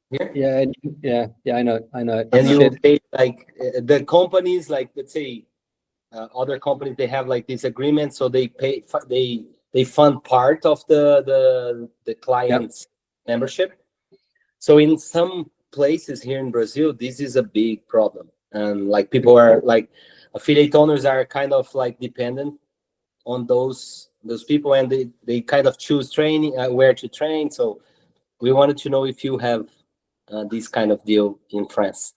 here. Yeah. I know. And you pay like the companies, like let's say other companies, they have like this agreement, so they pay they fund part of the client's membership. So in some places here in Brazil, this is a big problem, and like people are like affiliate owners are kind of like dependent on those people, and they kind of choose training where to train. So we wanted to know if you have this kind of deal in France.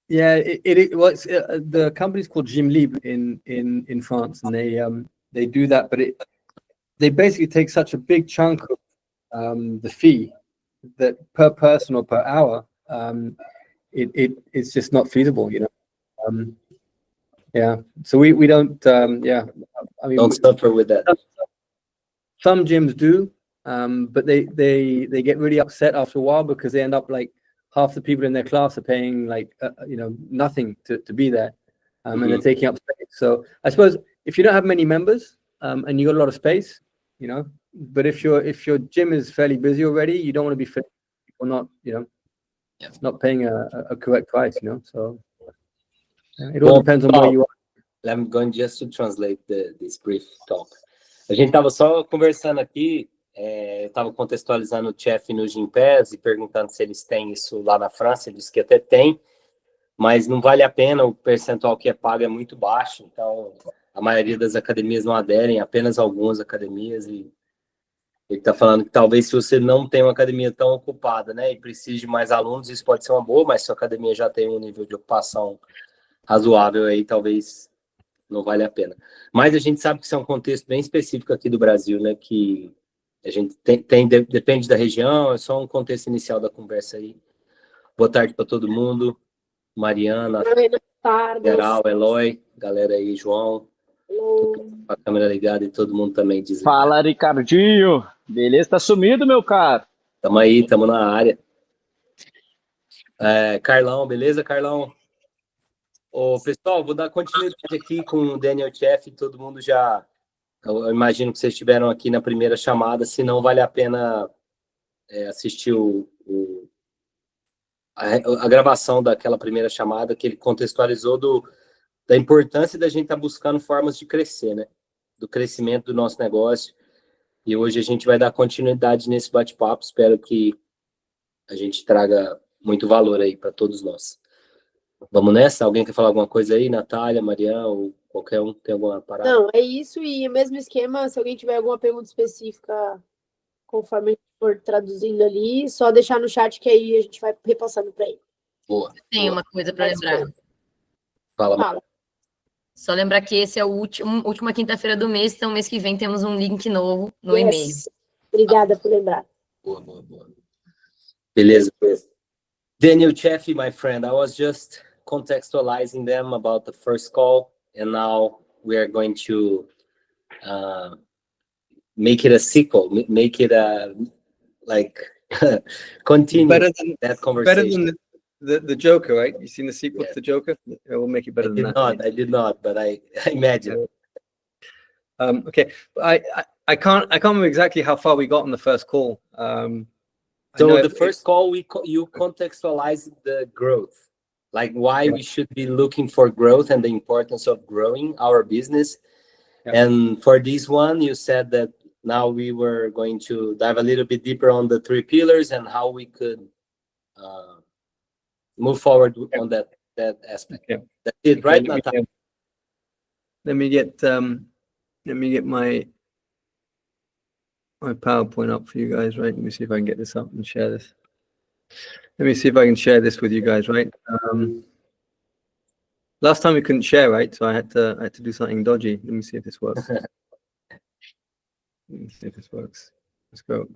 Yeah, it was the company's called Gym Libre in France, and they do that, but they basically take such a big chunk of the fee that per person or per hour, it's just not feasible, you know. Yeah, so we don't. I mean, Don't suffer with that. Some gyms do, but they get really upset after a while because they end up like half the people in their class are paying like nothing to be there, and they're taking up space. So I suppose if you don't have many members and you got a lot of space, you know, but if your gym is fairly busy already, you don't want to be people not not paying a correct price, you know. So it all depends on where you are. I'm going just to translate this brief talk. A gente estava só conversando aqui, eu estava contextualizando o Chafey no Gympass e perguntando se eles têm isso lá na França. Ele disse que até tem, mas não vale a pena, o percentual que é pago é muito baixo, então a maioria das academias não aderem, apenas algumas academias, e ele está falando que talvez se você não tem uma academia tão ocupada, né, e precisa de mais alunos, isso pode ser uma boa, mas se a academia já tem um nível de ocupação razoável aí, talvez não vale a pena. Mas a gente sabe que isso é um contexto bem específico aqui do Brasil, né, que a gente depende da região, é só um contexto inicial da conversa aí. Boa tarde para todo mundo. Mariana, Geral, Eloy, galera aí, João, com a câmera ligada e todo mundo também desligado. Fala, Ricardinho, beleza? Tá sumido, meu caro? Tamo aí, tamo na área. Carlão, beleza, Carlão? Ô, pessoal, vou dar continuidade aqui com o Daniel Chafey, todo mundo já... Eu imagino que vocês estiveram aqui na primeira chamada, se não vale a pena assistir a gravação daquela primeira chamada, que ele contextualizou da importância da gente estar buscando formas de crescer, né? Do crescimento do nosso negócio. E hoje a gente vai dar continuidade nesse bate-papo. Espero que a gente traga muito valor aí para todos nós. Vamos nessa? Alguém quer falar alguma coisa aí? Natália, Mariana ou qualquer um? Tem alguma parada? Não, é isso. E o mesmo esquema, se alguém tiver alguma pergunta específica, conforme a gente for traduzindo ali, só deixar no chat que aí a gente vai repassando para ele. Boa. Tem uma coisa para lembrar. Fala. Só lembrar que esse é o última quinta-feira do mês, então mês que vem temos um link novo no e-mail. Obrigada por lembrar. Boa. Beleza. Daniel Chafey, my friend, I was just contextualizing them about the first call, and now we are going to make it a sequel, make it continue that conversation. Better than the Joker, right? You seen the sequel to the Joker? It will make it better than that. I did not, but I imagine. Okay, I can't remember exactly how far we got on the first call. So the first call, you contextualized the growth, like why we should be looking for growth and the importance of growing our business. Yeah. And for this one, you said that now we were going to dive a little bit deeper on the 3 pillars and how we could move forward on that aspect. Yeah. That's it, right, Natalia? Let me get my PowerPoint up for you guys, right? Let me see if I can get this up and share this. Let me see if I can share this with you guys, right? Last time we couldn't share, right? So I had to do something dodgy. Let me see if this works. Let's go.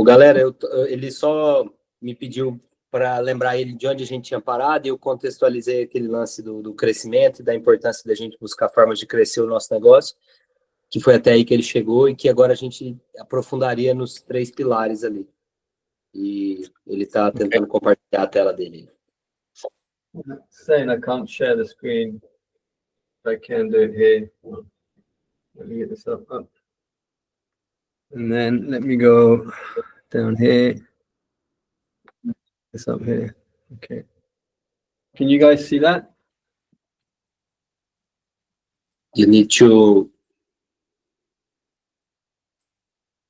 Galera, ele só me pediu para lembrar ele de onde a gente tinha parado, e eu contextualizei aquele lance do crescimento e da importância da gente buscar formas de crescer o nosso negócio, que foi até aí que ele chegou e que agora a gente aprofundaria nos 3 pilares ali. E ele está tentando compartilhar a tela dele. Saying I can't share the screen. I can do it here. Let me get this up. And then let me go down here. This up here. Okay. Can you guys see that? You need to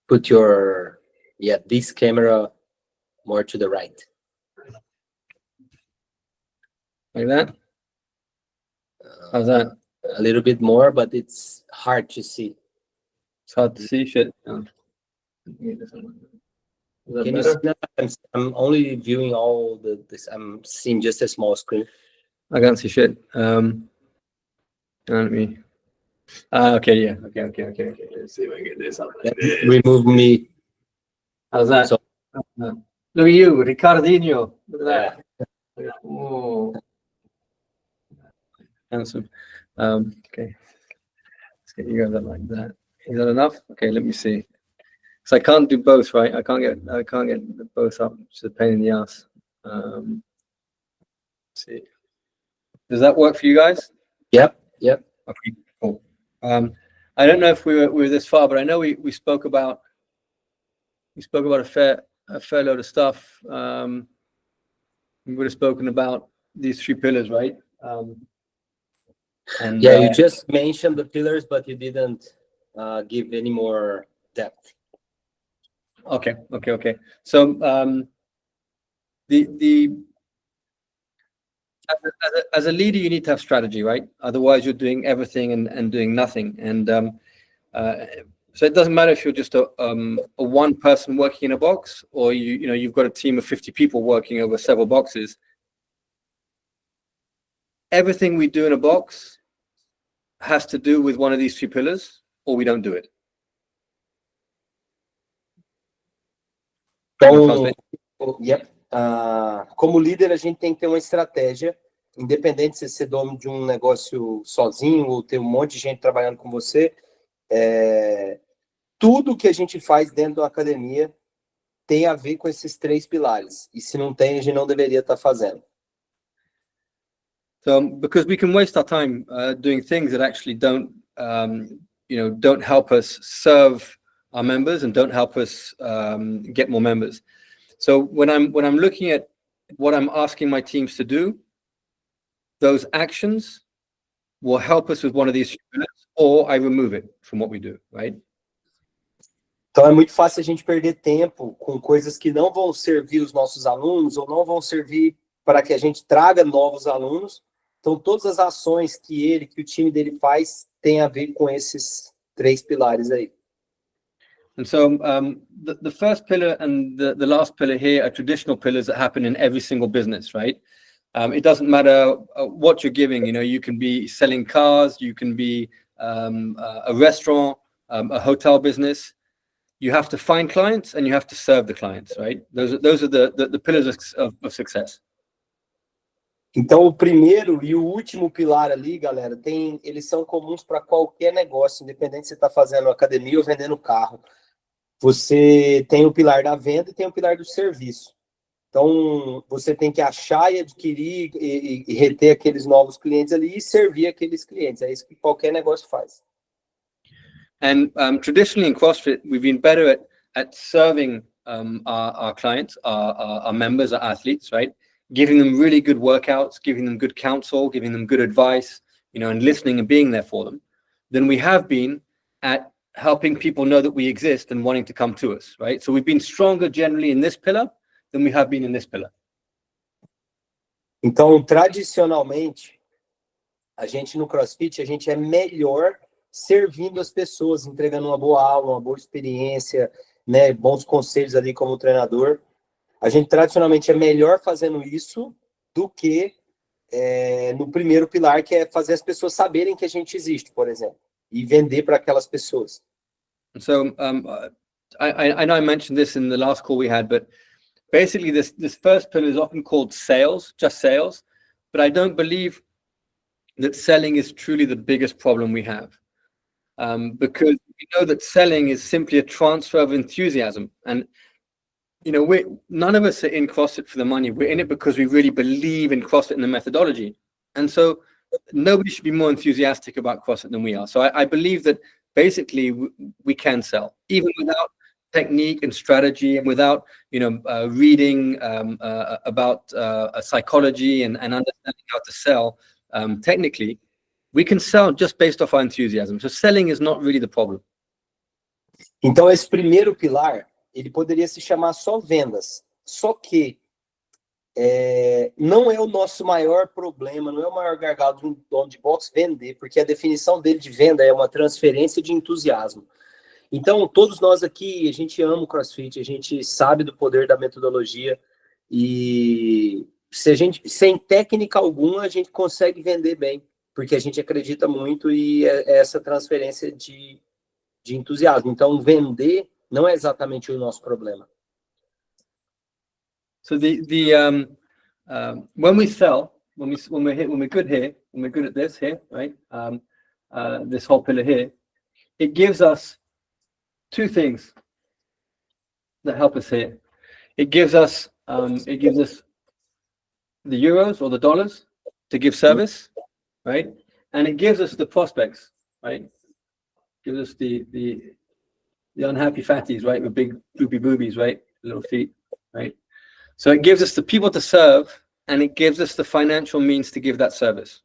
put your, this camera more to the right. Like that? How's that? A little bit more, but it's hard to see. It's hard to see shit. Is that Can you better? see? I'm only viewing all this. I'm seeing just a small screen. I can't see shit. Let me. Okay, yeah. Okay. Let's see if I can get this up. Like this. Remove me. How's that? So, look at you, Ricardinho. Look at that. yeah. Oh. Handsome. Okay. Let's get you guys up like that. Is that enough? Okay, let me see. So I can't do both, right? I can't get both up. It's a pain in the ass. Let's see. Does that work for you guys? Yep. Okay, cool. I don't know if we were this far, but I know we spoke about a fair load of stuff. We would have spoken about these 3 pillars, right? And You just mentioned the pillars, but you didn't give any more depth. Okay. So as a leader, you need to have strategy, right? Otherwise, you're doing everything and doing nothing. And so it doesn't matter if you're just a one person working in a box, or you've got a team of 50 people working over several boxes. Everything we do in a box has to do with one of these 3 pillars, or we don't do it. Então, como líder, a gente tem que ter uma estratégia, independente se você é dono de um negócio sozinho ou ter um monte de gente trabalhando com você. Tudo que a gente faz dentro da academia tem a ver com esses 3 pilares. E se não tem, a gente não deveria estar fazendo. So, because we can waste our time doing things that actually don't help us serve our members and don't help us get more members. So when I'm looking at what I'm asking my teams to do, those actions will help us with one of these pillars, or I remove it from what we do, right? Então é muito fácil a gente perder tempo com coisas que não vão servir os nossos alunos ou não vão servir para que a gente traga novos alunos. Então todas as ações que o time dele faz tem a ver com esses 3 pilares aí. And so the first pillar and the last pillar here are traditional pillars that happen in every single business, right? It doesn't matter what you're giving. You can be selling cars, you can be a restaurant, a hotel business. You have to find clients and you have to serve the clients, right? Those are the pillars of success. Então, o primeiro e o último pilar ali, galera, eles são comuns para qualquer negócio, independente se você está fazendo academia ou vendendo carro. Você tem o pilar da venda e tem o pilar do serviço. Então, você tem que achar e adquirir e reter aqueles novos clientes ali e servir aqueles clientes. É isso que qualquer negócio faz. And traditionally in CrossFit, we've been better at serving our clients, our members, our athletes, right? Giving them really good workouts, giving them good counsel, giving them good advice, and listening and being there for them, than we have been at helping people know that we exist and wanting to come to us, right? So we've been stronger generally in this pillar than we have been in this pillar. Então, tradicionalmente, a gente no CrossFit, a gente é melhor servindo as pessoas, entregando uma boa aula, uma boa experiência, né, bons conselhos ali como treinador. A gente tradicionalmente é melhor fazendo isso do que no primeiro pilar, que é fazer as pessoas saberem que a gente existe, por exemplo, e vender para aquelas pessoas. So I know I mentioned this in the last call we had, but basically this first pillar is often called sales, just sales, but I don't believe that selling is truly the biggest problem we have, because we know that selling is simply a transfer of enthusiasm. And none of us are in CrossFit for the money. We're in it because we really believe in CrossFit and the methodology. And so nobody should be more enthusiastic about CrossFit than we are. So I believe that basically we can sell, even without technique and strategy, and without reading about psychology and understanding how to sell technically. We can sell just based off our enthusiasm. So selling is not really the problem. Então, esse primeiro pilar, ele poderia se chamar só vendas. Só que não é o nosso maior problema, não é o maior gargalo de um dono de boxe vender, porque a definição dele de venda é uma transferência de entusiasmo. Então, todos nós aqui, a gente ama o CrossFit, a gente sabe do poder da metodologia e sem técnica alguma, a gente consegue vender bem, porque a gente acredita muito e é essa transferência de entusiasmo. Então, vender não é exatamente o nosso problema. So when we sell, when we're good here, when we're good at this here, right? This whole pillar here, it gives us two things that help us here. It gives us the euros or the dollars to give service, right? And it gives us the prospects, right? Gives us the unhappy fatties, right? With big droopy boobies, right? Little feet, right? So it gives us the people to serve, and it gives us the financial means to give that service.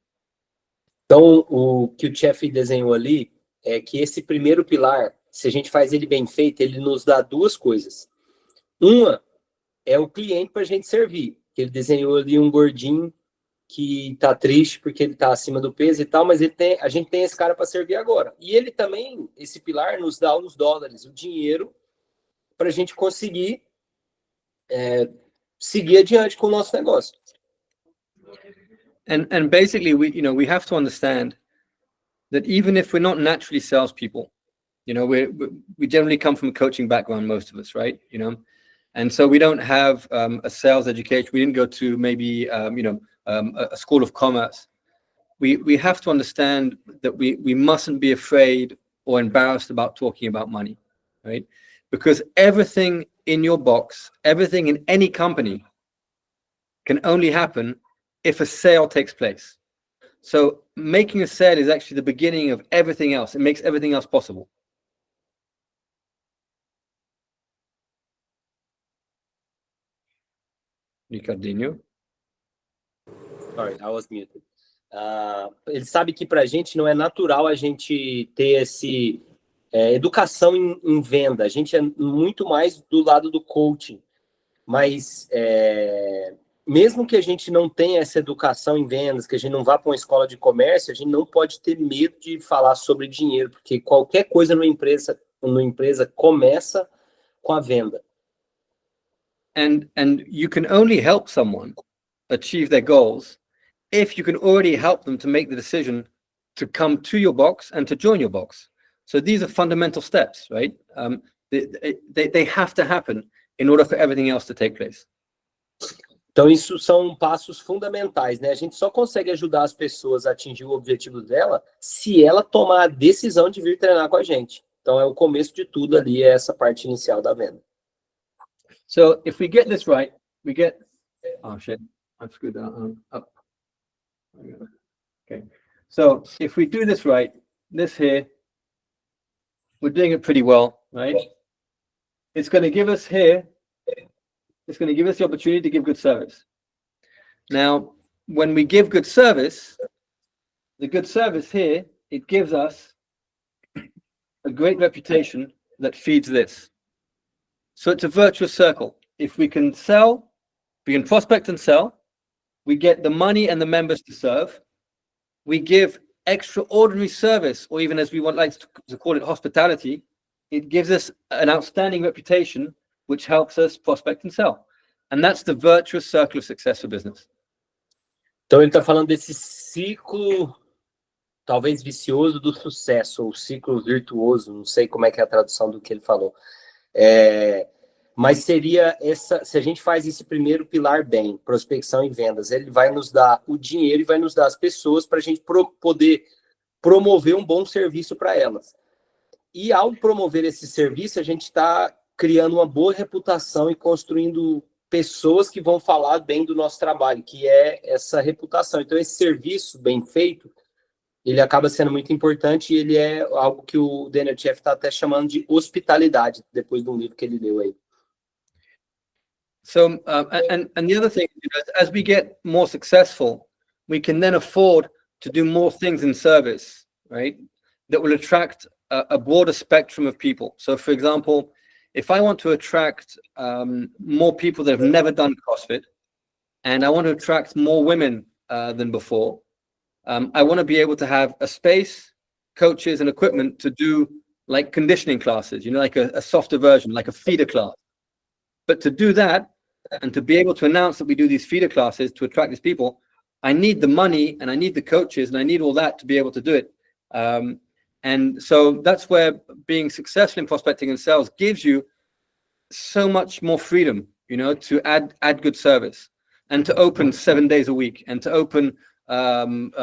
Então, o que o Chafey desenhou ali é que esse primeiro pilar, se a gente faz ele bem feito, ele nos dá duas coisas. Uma é o cliente para a gente servir. Ele desenhou ali um gordinho que tá triste porque ele tá acima do peso e tal, mas a gente tem esse cara para servir agora. E ele também, esse pilar, nos dá os dólares, o dinheiro, para a gente conseguir seguir adiante com o nosso negócio. And basically, we have to understand that even if we're not naturally salespeople, we generally come from a coaching background, most of us, right? And so we don't have a sales education. We didn't go to maybe a school of commerce. We have to understand that we mustn't be afraid or embarrassed about talking about money, right? Because everything in your box, everything in any company can only happen if a sale takes place. So making a sale is actually the beginning of everything else. It makes everything else possible. Ricardinho? Sorry, I was muted. Ele sabe que para a gente não é natural a gente ter educação em venda. A gente é muito mais do lado do coaching. Mas mesmo que a gente não tenha essa educação em vendas, que a gente não vá para uma escola de comércio, a gente não pode ter medo de falar sobre dinheiro, porque qualquer coisa numa empresa começa com a venda. And you can only help someone achieve their goals if you can already help them to make the decision to come to your box and to join your box. So these are fundamental steps, right? They have to happen in order for everything else to take place. Então, isso são passos fundamentais, né? A gente só consegue ajudar as pessoas a atingir o objetivo dela se ela tomar a decisão de vir treinar com a gente. Então, é o começo de tudo ali, é essa parte inicial da venda. So if we get this right, we get... Oh, shit. I screwed that up. Okay. So if we do this right, this here, we're doing it pretty well, right? It's going to give us here, it's going to give us the opportunity to give good service. Now, when we give good service, the good service here, it gives us a great reputation that feeds this. So it's a virtuous circle. If we can sell, we can prospect and sell, we get the money and the members to serve, we give extraordinary service, or even as we like to call it, hospitality, it gives us an outstanding reputation, which helps us prospect and sell. And that's the virtuous circle of success for business. Então, ele está falando desse ciclo, talvez vicioso, do sucesso, ou ciclo virtuoso, não sei como é que é a tradução do que ele falou. Mas seria se a gente faz esse primeiro pilar bem, prospecção e vendas, ele vai nos dar o dinheiro e vai nos dar as pessoas para a gente poder promover um bom serviço para elas. E ao promover esse serviço, a gente está criando uma boa reputação e construindo pessoas que vão falar bem do nosso trabalho, que é essa reputação. Então, esse serviço bem feito, ele acaba sendo muito importante e ele é algo que o Daniel Chafey está até chamando de hospitalidade, depois de um livro que ele leu aí. So, and the other thing, as we get more successful, we can then afford to do more things in service, right? That will attract a broader spectrum of people. So, for example, if I want to attract more people that have never done CrossFit, and I want to attract more women than before, I want to be able to have a space, coaches, and equipment to do like conditioning classes, like a softer version, like a feeder class. But to do that, and to be able to announce that we do these feeder classes to attract these people, I need the money and I need the coaches and I need all that to be able to do it. And so that's where being successful in prospecting and sales gives you so much more freedom, to add good service and to open 7 days a week and to open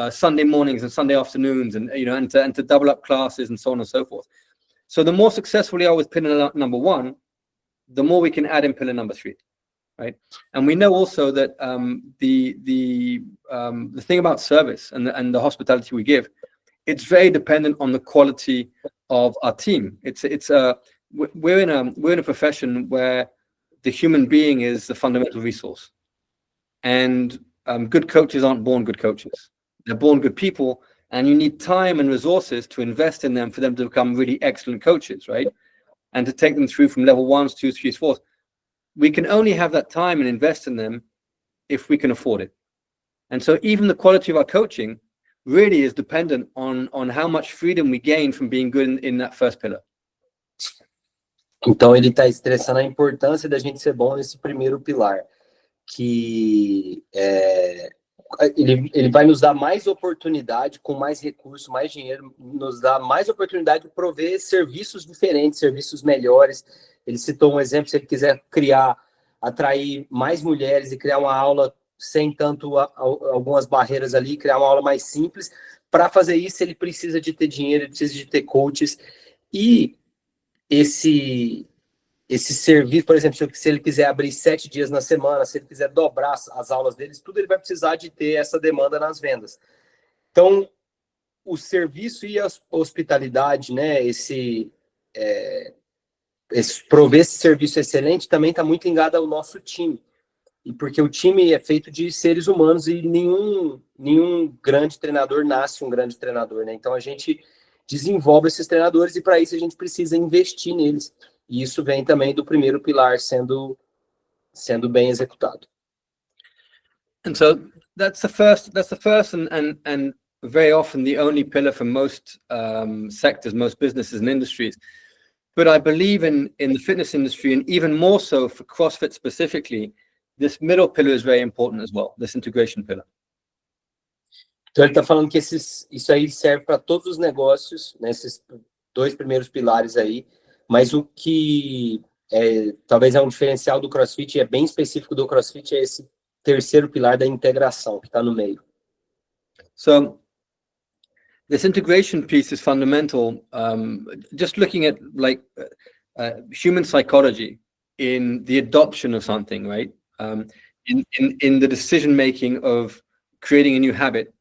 Sunday mornings and Sunday afternoons and to double up classes and so on and so forth. So the more successful we are with pillar number 1, the more we can add in pillar number 3, right? And we know also that the thing about service and the hospitality we give, it's very dependent on the quality of our team. We're in a profession where the human being is the fundamental resource, and good coaches aren't born good coaches. They're born good people, and you need time and resources to invest in them for them to become really excellent coaches, right? And to take them through from level 1s, 2s, 3s, 4s. We can only have that time and invest in them if we can afford it. And so even the quality of our coaching really is dependent on how much freedom we gain from being good in that first pillar. Então ele está estressando a importância da gente ser bom nesse primeiro pilar, que ele vai nos dar mais oportunidade, com mais recurso, mais dinheiro, nos dá mais oportunidade de prover serviços diferentes, serviços melhores. Ele citou um exemplo, se ele quiser atrair mais mulheres e criar uma aula sem tanto algumas barreiras ali, criar uma aula mais simples. Para fazer isso, ele precisa de ter dinheiro, ele precisa de ter coaches. E esse serviço, por exemplo, se ele quiser abrir 7 dias na semana, se ele quiser dobrar as aulas deles, tudo ele vai precisar de ter essa demanda nas vendas. Então, o serviço e a hospitalidade, né, prover esse serviço excelente também está muito ligado ao nosso time. E porque o time é feito de seres humanos e nenhum grande treinador nasce um grande treinador, né? Então a gente desenvolve esses treinadores e para isso a gente precisa investir neles. E isso vem também do primeiro pilar sendo bem executado. And so that's the first and very often the only pillar for most sectors, most businesses and industries. But I believe in the fitness industry, and even more so for CrossFit specifically, this middle pillar is very important as well, this integration pillar. Então ele está falando que isso aí serve para todos os negócios, né, esses 2 primeiros pilares aí, mas o que talvez é um diferencial do CrossFit, é bem específico do CrossFit, é esse terceiro pilar da integração, que está no meio. So this integration piece is fundamental. Just looking at like human psychology in the adoption of something, right? In the decision making of creating a new habit.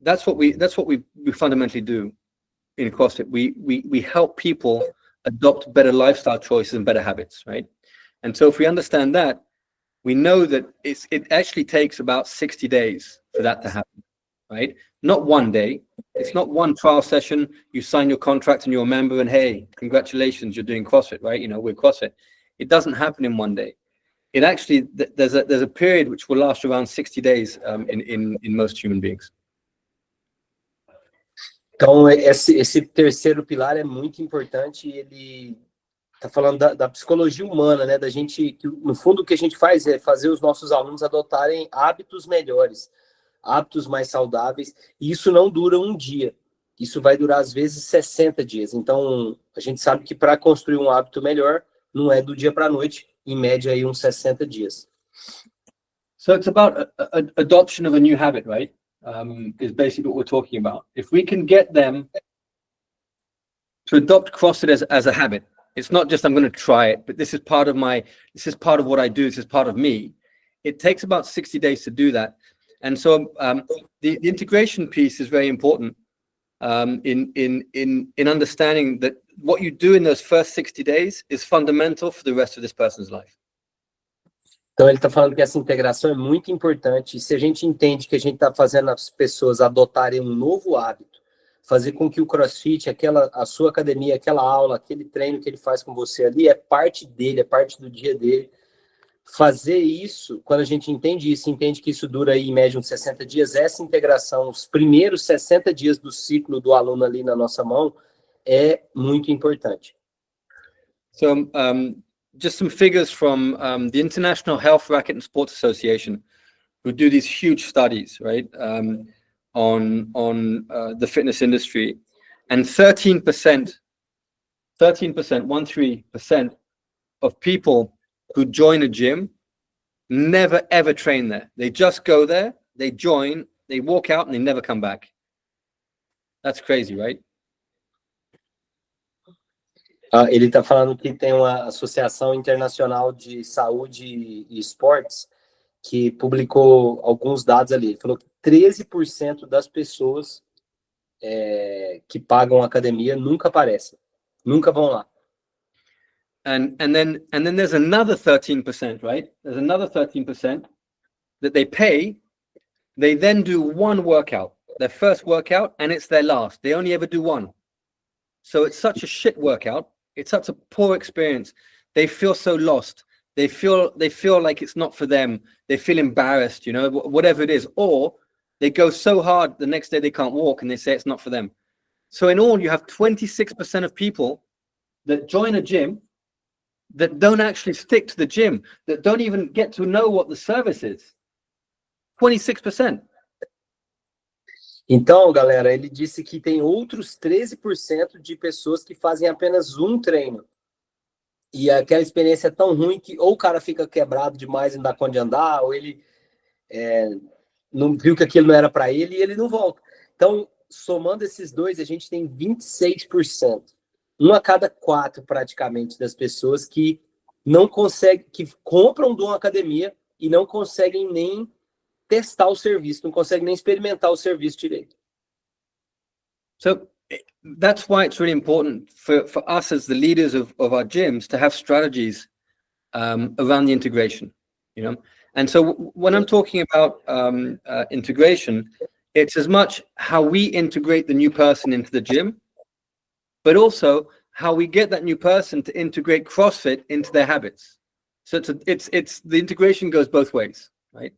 That's what we fundamentally do in CrossFit. We help people adopt better lifestyle choices and better habits, right? And so if we understand that, we know that it actually takes about 60 days for that to happen, right? Not one day. It's not one trial session. You sign your contract and you're a member and hey, congratulations, you're doing CrossFit, right? We're CrossFit. It doesn't happen in one day. It actually, there's a period which will last around 60 days in most human beings. Então, esse terceiro pilar é muito importante. Ele está falando da psicologia humana, né? Da gente, que no fundo o que a gente faz é fazer os nossos alunos adotarem hábitos melhores, hábitos mais saudáveis, e isso não dura um dia. Isso vai durar, às vezes, 60 dias. Então, a gente sabe que para construir um hábito melhor, não é do dia para a noite, em média, aí uns 60 dias. So it's about adoption of a new habit, right? Is basically what we're talking about. If we can get them to adopt CrossFit as a habit, it's not just I'm going to try it, but this is part of what I do, this is part of me. It takes about 60 days to do that. And so the integration piece is very important. in understanding that what you do in those first 60 days is fundamental for the rest of this person's life. Então, ele está falando que essa integração é muito importante. E se a gente entende que a gente está fazendo as pessoas adotarem um novo hábito, fazer com que o CrossFit, a sua academia, aquela aula, aquele treino que ele faz com você ali, é parte dele, é parte do dia dele. Fazer isso, quando a gente entende isso, entende que isso dura aí, em média uns 60 dias, essa integração, os primeiros 60 dias do ciclo do aluno ali na nossa mão, é muito importante. So, just some figures from the International Health, Racquet and Sports Association, who do these huge studies, right, on the fitness industry, and 13% of people who join a gym never ever train there. They just go there, they join, they walk out, and they never come back. That's crazy, right? Ele está falando que tem uma Associação Internacional de Saúde e Esportes que publicou alguns dados ali. Ele falou que 13% das pessoas que pagam academia nunca aparecem, nunca vão lá. And then there's another 13%, right? There's another 13% that they pay. They then do one workout, their first workout, and it's their last. They only ever do one. So it's such a shit workout. It's such a poor experience. They feel so lost. They feel like it's not for them. They feel embarrassed, you know, whatever it is. Or they go so hard the next day they can't walk and they say it's not for them. So in all, you have 26% of people that join a gym that don't actually stick to the gym, that don't even get to know what the service is. 26%. Então, galera, ele disse que tem outros 13% de pessoas que fazem apenas um treino. E aquela experiência é tão ruim que ou o cara fica quebrado demais e não dá conta de andar, ou ele não viu que aquilo não era para ele e ele não volta. Então, somando esses dois, a gente tem 26%. 1 a cada 4, praticamente, das pessoas que não conseguem, que compram de uma academia e não conseguem nem testar o serviço, não conseguem nem experimentar o serviço direito. So that's why it's really important for us as the leaders of our gyms to have strategies around the integration, you know. And so when I'm talking about integration, it's as much how we integrate the new person into the gym, but also how we get that new person to integrate CrossFit into their habits. So it's the integration goes both ways, right?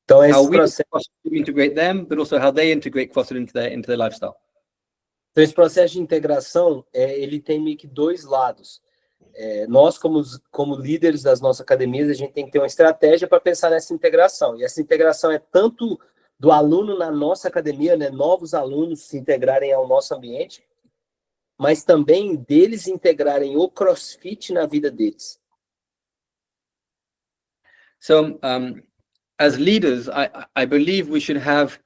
Então, How we integrate them, but also how they integrate CrossFit into their lifestyle. Então, esse processo de integração, ele tem meio que dois lados. Nós, como líderes das nossas academias, a gente tem que ter uma estratégia para pensar nessa integração. E essa integração é tanto do aluno na nossa academia, né, novos alunos se integrarem ao nosso ambiente, mas também deles integrarem o CrossFit na vida deles. So, as leaders, I believe we should have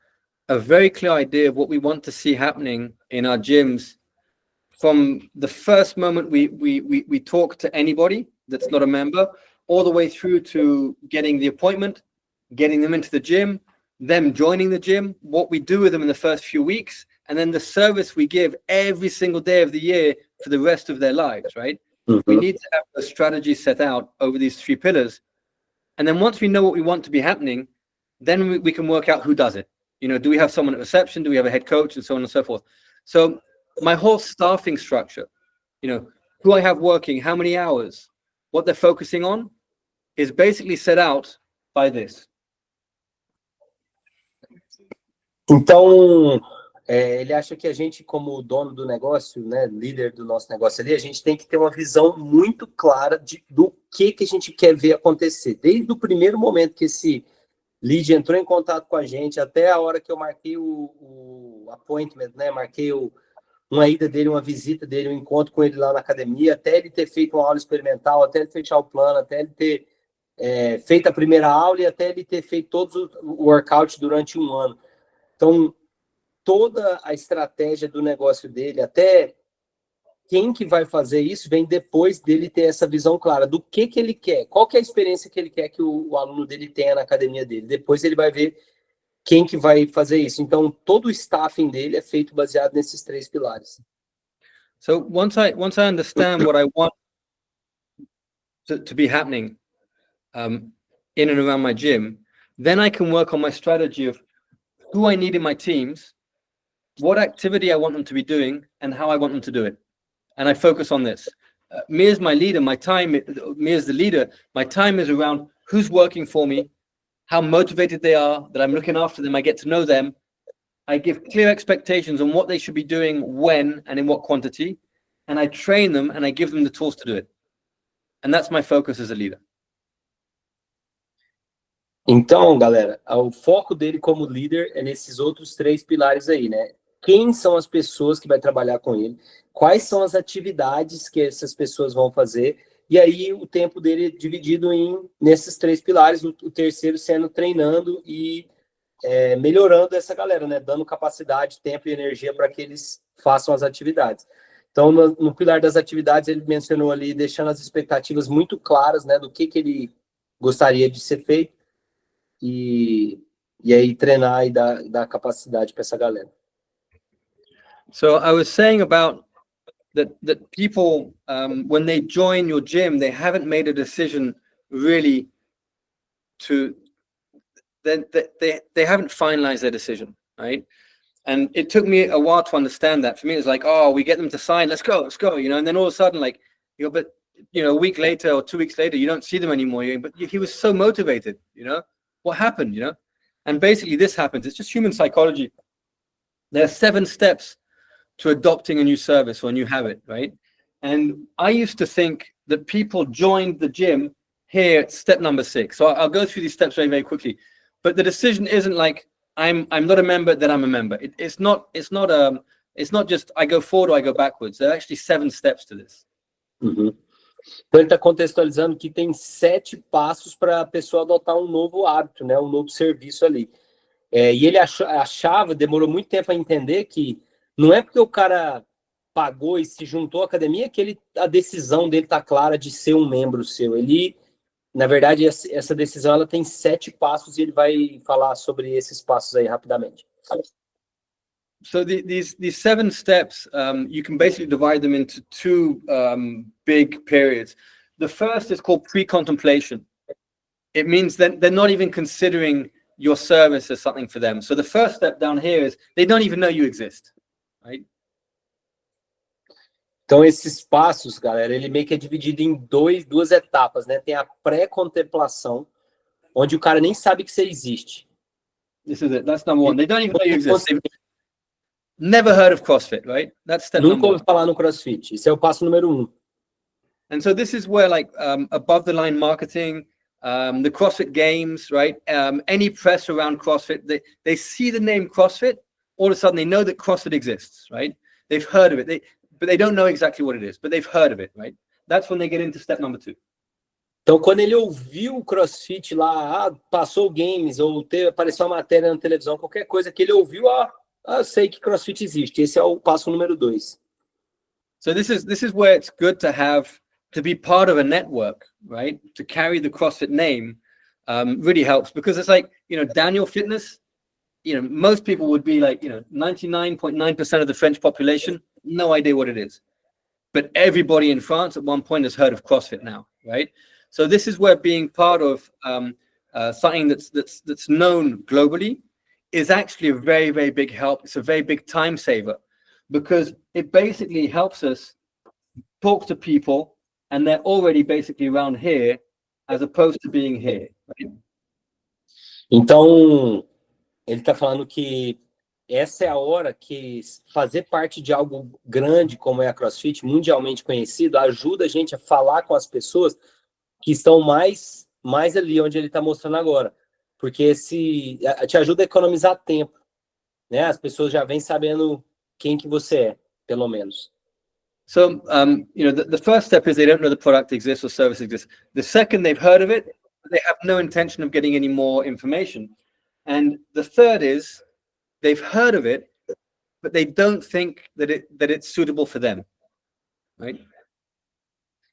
a very clear idea of what we want to see happening in our gyms from the first moment we talk to anybody that's not a member, all the way through to getting the appointment, getting them into the gym, them joining the gym, what we do with them in the first few weeks, and then the service we give every single day of the year for the rest of their lives, right? Mm-hmm. We need to have a strategy set out over these 3 pillars. And then once we know what we want to be happening, then we can work out who does it. You know, do we have someone at reception? Do we have a head coach? And so on and so forth. So my whole staffing structure, you know, who I have working, how many hours, what they're focusing on, is basically set out by this. Então, ele acha que a gente, como dono do negócio, né, líder do nosso negócio ali, a gente tem que ter uma visão muito clara do que a gente quer ver acontecer. Desde o primeiro momento que esse lead entrou em contato com a gente, até a hora que eu marquei o appointment, né, marquei uma ida dele, uma visita dele, um encontro com ele lá na academia, até ele ter feito uma aula experimental, até ele fechar o plano, até ele ter feito a primeira aula e até ele ter feito todos os workouts durante um ano. Então, toda a estratégia do negócio dele, até quem que vai fazer isso, vem depois dele ter essa visão clara do que ele quer, qual que é a experiência que ele quer que o aluno dele tenha na academia dele. Depois ele vai ver quem que vai fazer isso. Então, todo o staffing dele é feito baseado nesses 3 pilares. So once I understand what I want to be happening in and around my gym, then I can work on my strategy of who I need in my teams, what activity I want them to be doing, and how I want them to do it. And I focus on this. Me as my leader, my time is around who's working for me, how motivated they are, that I'm looking after them, I get to know them. I give clear expectations on what they should be doing, when, and in what quantity. And I train them and I give them the tools to do it. And that's my focus as a leader. Então, galera, o foco dele como líder é nesses outros 3 pilares aí, né? Quem são as pessoas que vai trabalhar com ele? Quais são as atividades que essas pessoas vão fazer? E aí o tempo dele é dividido nesses 3 pilares, o terceiro sendo treinando e melhorando essa galera, né? Dando capacidade, tempo e energia para que eles façam as atividades. Então, no pilar das atividades, ele mencionou ali, deixando as expectativas muito claras, né? Do que ele gostaria de ser feito e aí treinar e dar capacidade para essa galera. So I was saying about that people, when they join your gym, they haven't made a decision really they haven't finalized their decision, right? And it took me a while to understand that. For me, it was like, oh, we get them to sign, let's go, you know, and then all of a sudden, like, you know, but, you know, a week later or 2 weeks later, you don't see them anymore. But he was so motivated, you know, what happened, you know? And basically this happens. It's just human psychology. There are 7 steps to adopting a new service or a new habit, right? And I used to think that people joined the gym here at step number 6. So I'll go through these steps very, very quickly. But the decision isn't like, I'm not a member, then I'm a member. It's not just I go forward or I go backwards. There are actually 7 steps to this. Uhum. Então ele está contextualizando que tem 7 passos para a pessoa adotar um novo hábito, né? Um novo serviço ali. E ele achava, demorou muito tempo a entender que não é porque o cara pagou e se juntou à academia que a decisão dele está clara de ser um membro seu. Ele, na verdade, essa decisão ela tem 7 passos e ele vai falar sobre esses passos aí rapidamente. So these 7 steps, you can basically divide them into 2 big periods. The first is called pre-contemplation. It means that they're not even considering your service as something for them. So the first step down here is they don't even know you exist, right? Então esses passos, galera, ele meio que é dividido em 2 etapas, né? Tem a pré-contemplação, onde o cara nem sabe que você existe. This is it. That's number 1. They don't even know you exist. They've never heard of CrossFit, right? That's step Nunca number 1. ouvi falar no CrossFit. Esse é o passo número 1. And so this is where, like, above the line marketing, the CrossFit games, right? Any press around CrossFit, they see the name CrossFit, all of a sudden they know that CrossFit exists, right? They've heard of it, but they don't know exactly what it is, but they've heard of it, right? That's when they get into step number 2. Então, quando ele ouviu o CrossFit lá, passou games, ou apareceu uma matéria na televisão, qualquer coisa que ele ouviu, eu sei que CrossFit existe. Esse é o passo número 2. So this is where it's good to be part of a network, right? To carry the CrossFit name really helps, because it's like, you know, Daniel Fitness, you know, most people would be like, you know, 99.9% of the French population, no idea what it is. But everybody in France at one point has heard of CrossFit now, right? So this is where being part of something that's known globally is actually a very, very big help. It's a very big time saver, because it basically helps us talk to people and they're already basically around here as opposed to being here, right? Então, ele está falando que essa é a hora que fazer parte de algo grande como é a CrossFit, mundialmente conhecido, ajuda a gente a falar com as pessoas que estão mais ali onde ele está mostrando agora. Porque te ajuda a economizar tempo, né? As pessoas já vêm sabendo quem que você é, pelo menos. So, you know, the first step is they don't know the product exists or service exists. The second, they've heard of it, but they have no intention of getting any more information. And the third is they've heard of it, but they don't think that it's suitable for them, right?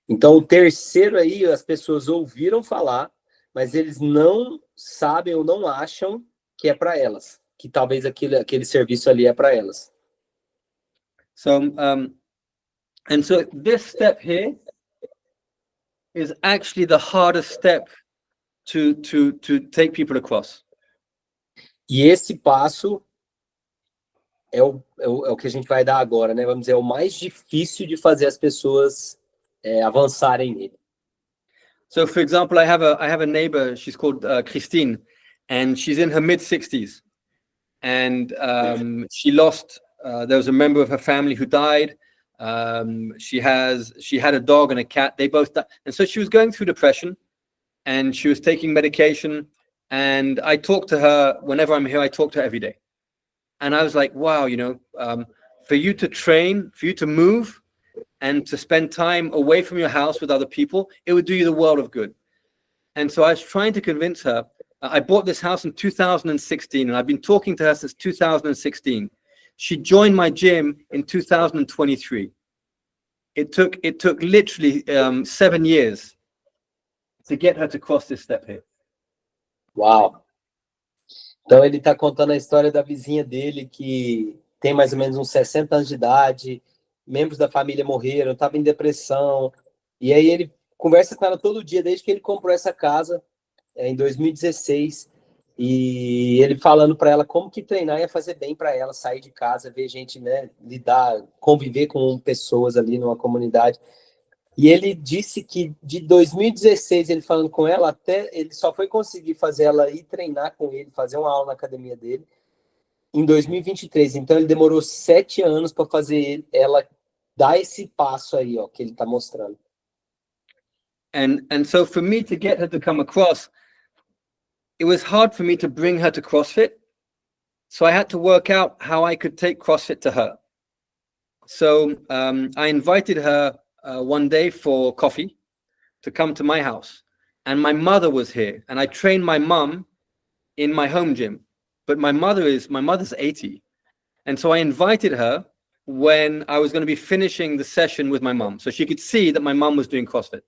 Então, o terceiro aí, as pessoas ouviram falar, mas eles não sabem ou não acham que é para elas, que talvez aquele serviço ali é para elas. So, and so this step here is actually the hardest step to take people across. E esse passo é o que a gente vai dar agora, né? Vamos dizer, é o mais difícil de fazer as pessoas avançarem nele. So, for example, I have a neighbor. She's called Christine, and she's in her mid-60s, and she lost. There was a member of her family who died. She had a dog and a cat. They both died, and so she was going through depression, and she was taking medication. And I talk to her whenever I'm here. I talk to her every day, and I was like, wow, for you to train, for you to move, and to spend time away from your house with other people, it would do you the world of good. And so I was trying to convince her. I bought this house in 2016, and I've been talking to her since 2016. She joined my gym in 2023. It took literally 7 years to get her to cross this step here. Uau! Então ele está contando a história da vizinha dele que tem mais ou menos uns 60 anos de idade, membros da família morreram, estava em depressão, e aí ele conversa com ela todo dia, desde que ele comprou essa casa em 2016, e ele falando para ela como que treinar ia fazer bem para ela, sair de casa, ver gente, né, lidar, conviver com pessoas ali numa comunidade. E ele disse que de 2016, ele falando com ela, até ele só foi conseguir fazer ela ir treinar com ele, fazer uma aula na academia dele, em 2023. Então ele demorou 7 anos para fazer ela dar esse passo aí, ó, que ele está mostrando. And so for me to get her to come across, it was hard for me to bring her to CrossFit. So I had to work out how I could take CrossFit to her. So I invited her one day for coffee to come to my house, and my mother was here, and I trained my mum in my home gym, but my mother's 80, and so I invited her when I was going to be finishing the session with my mum, so she could see that my mum was doing CrossFit.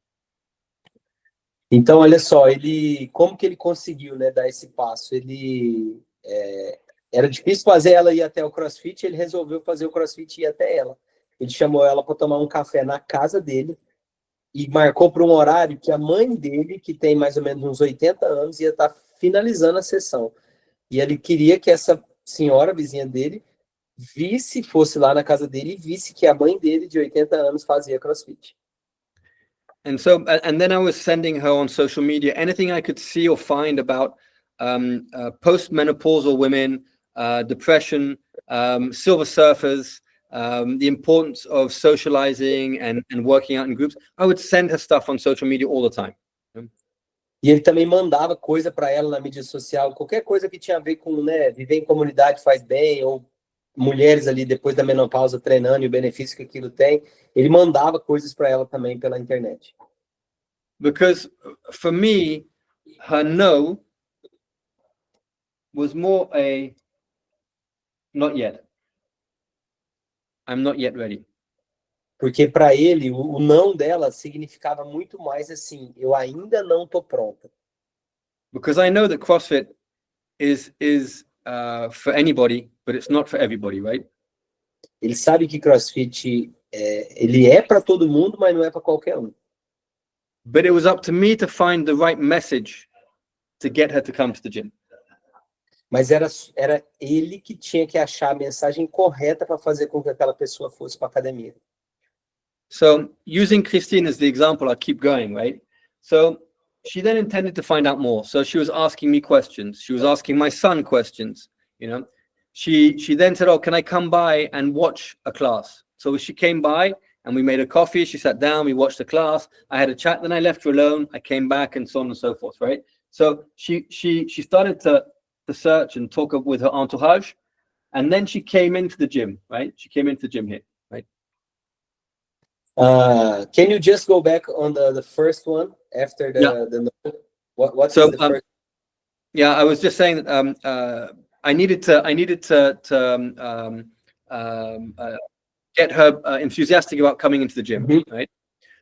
Então olha só, como que ele conseguiu, né, dar esse passo? Era difícil fazer ela ir até o CrossFit, ele resolveu fazer o CrossFit e ir até ela. Ele chamou ela para tomar um café na casa dele e marcou para um horário que a mãe dele, que tem mais ou menos uns 80 anos, ia estar finalizando a sessão. E ele queria que essa senhora, vizinha dele, fosse lá na casa dele e visse que a mãe dele, de 80 anos, fazia CrossFit. And then I was sending her on social media anything I could see or find about postmenopausal women, depression, silver surfers, the importance of socializing and working out in groups. I would send her stuff on social media all the time. E ele também mandava coisa para ela na mídia social, qualquer coisa que tinha a ver com, né, viver em comunidade faz bem, ou mulheres ali depois da menopausa treinando e o benefício que aquilo tem. Ele mandava coisas para ela também pela internet. Because for me, her no was more a not yet. I'm not yet ready. Porque para ele, o não dela significava muito mais assim, eu ainda não tô pronta. Because I know that CrossFit is for anybody, but it's not for everybody, right? Ele sabe que CrossFit ele é para todo mundo, mas não é para qualquer um. But it was up to me to find the right message to get her to come to the gym. Mas era ele que tinha que achar a mensagem correta para fazer com que aquela pessoa fosse para a academia. So using Christine as the example, I'll keep going, right? So she then intended to find out more. So she was asking me questions. She was asking my son questions, She then said, oh, can I come by and watch a class? So she came by and we made a coffee. She sat down, we watched the class. I had a chat, then I left her alone. I came back and so on and so forth, right? So she started to search and talk with her entourage. And then she came into the gym, right? She came into the gym here, right? Can you just go back on the first one after the what's the first? Yeah, I was just saying that I needed to get her enthusiastic about coming into the gym, right?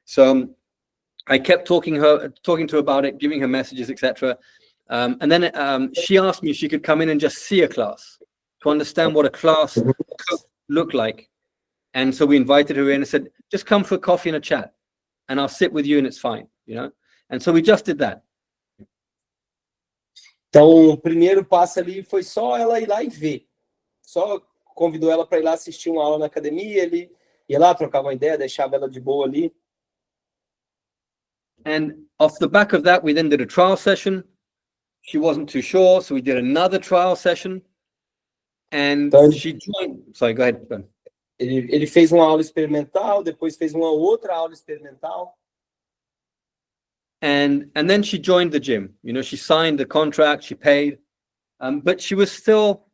So I kept talking to her about it, giving her messages, etc. And then she asked me if she could come in and just see a class to understand what a class looked like. And so we invited her in and said, just come for a coffee and a chat, and I'll sit with you and it's fine, you know? And so we just did that. Então, o primeiro passo ali foi só ela ir lá e ver. Só convidou ela para ir lá assistir uma aula na academia, ele ia lá, trocava uma ideia, deixava ela de boa ali. And off the back of that, we then did a trial session. She wasn't too sure, so we did another trial session. And she joined. Sorry, go ahead. Ele fez uma aula experimental, depois fez uma outra aula experimental. And then she joined the gym. You know, she signed the contract, she paid, but she was still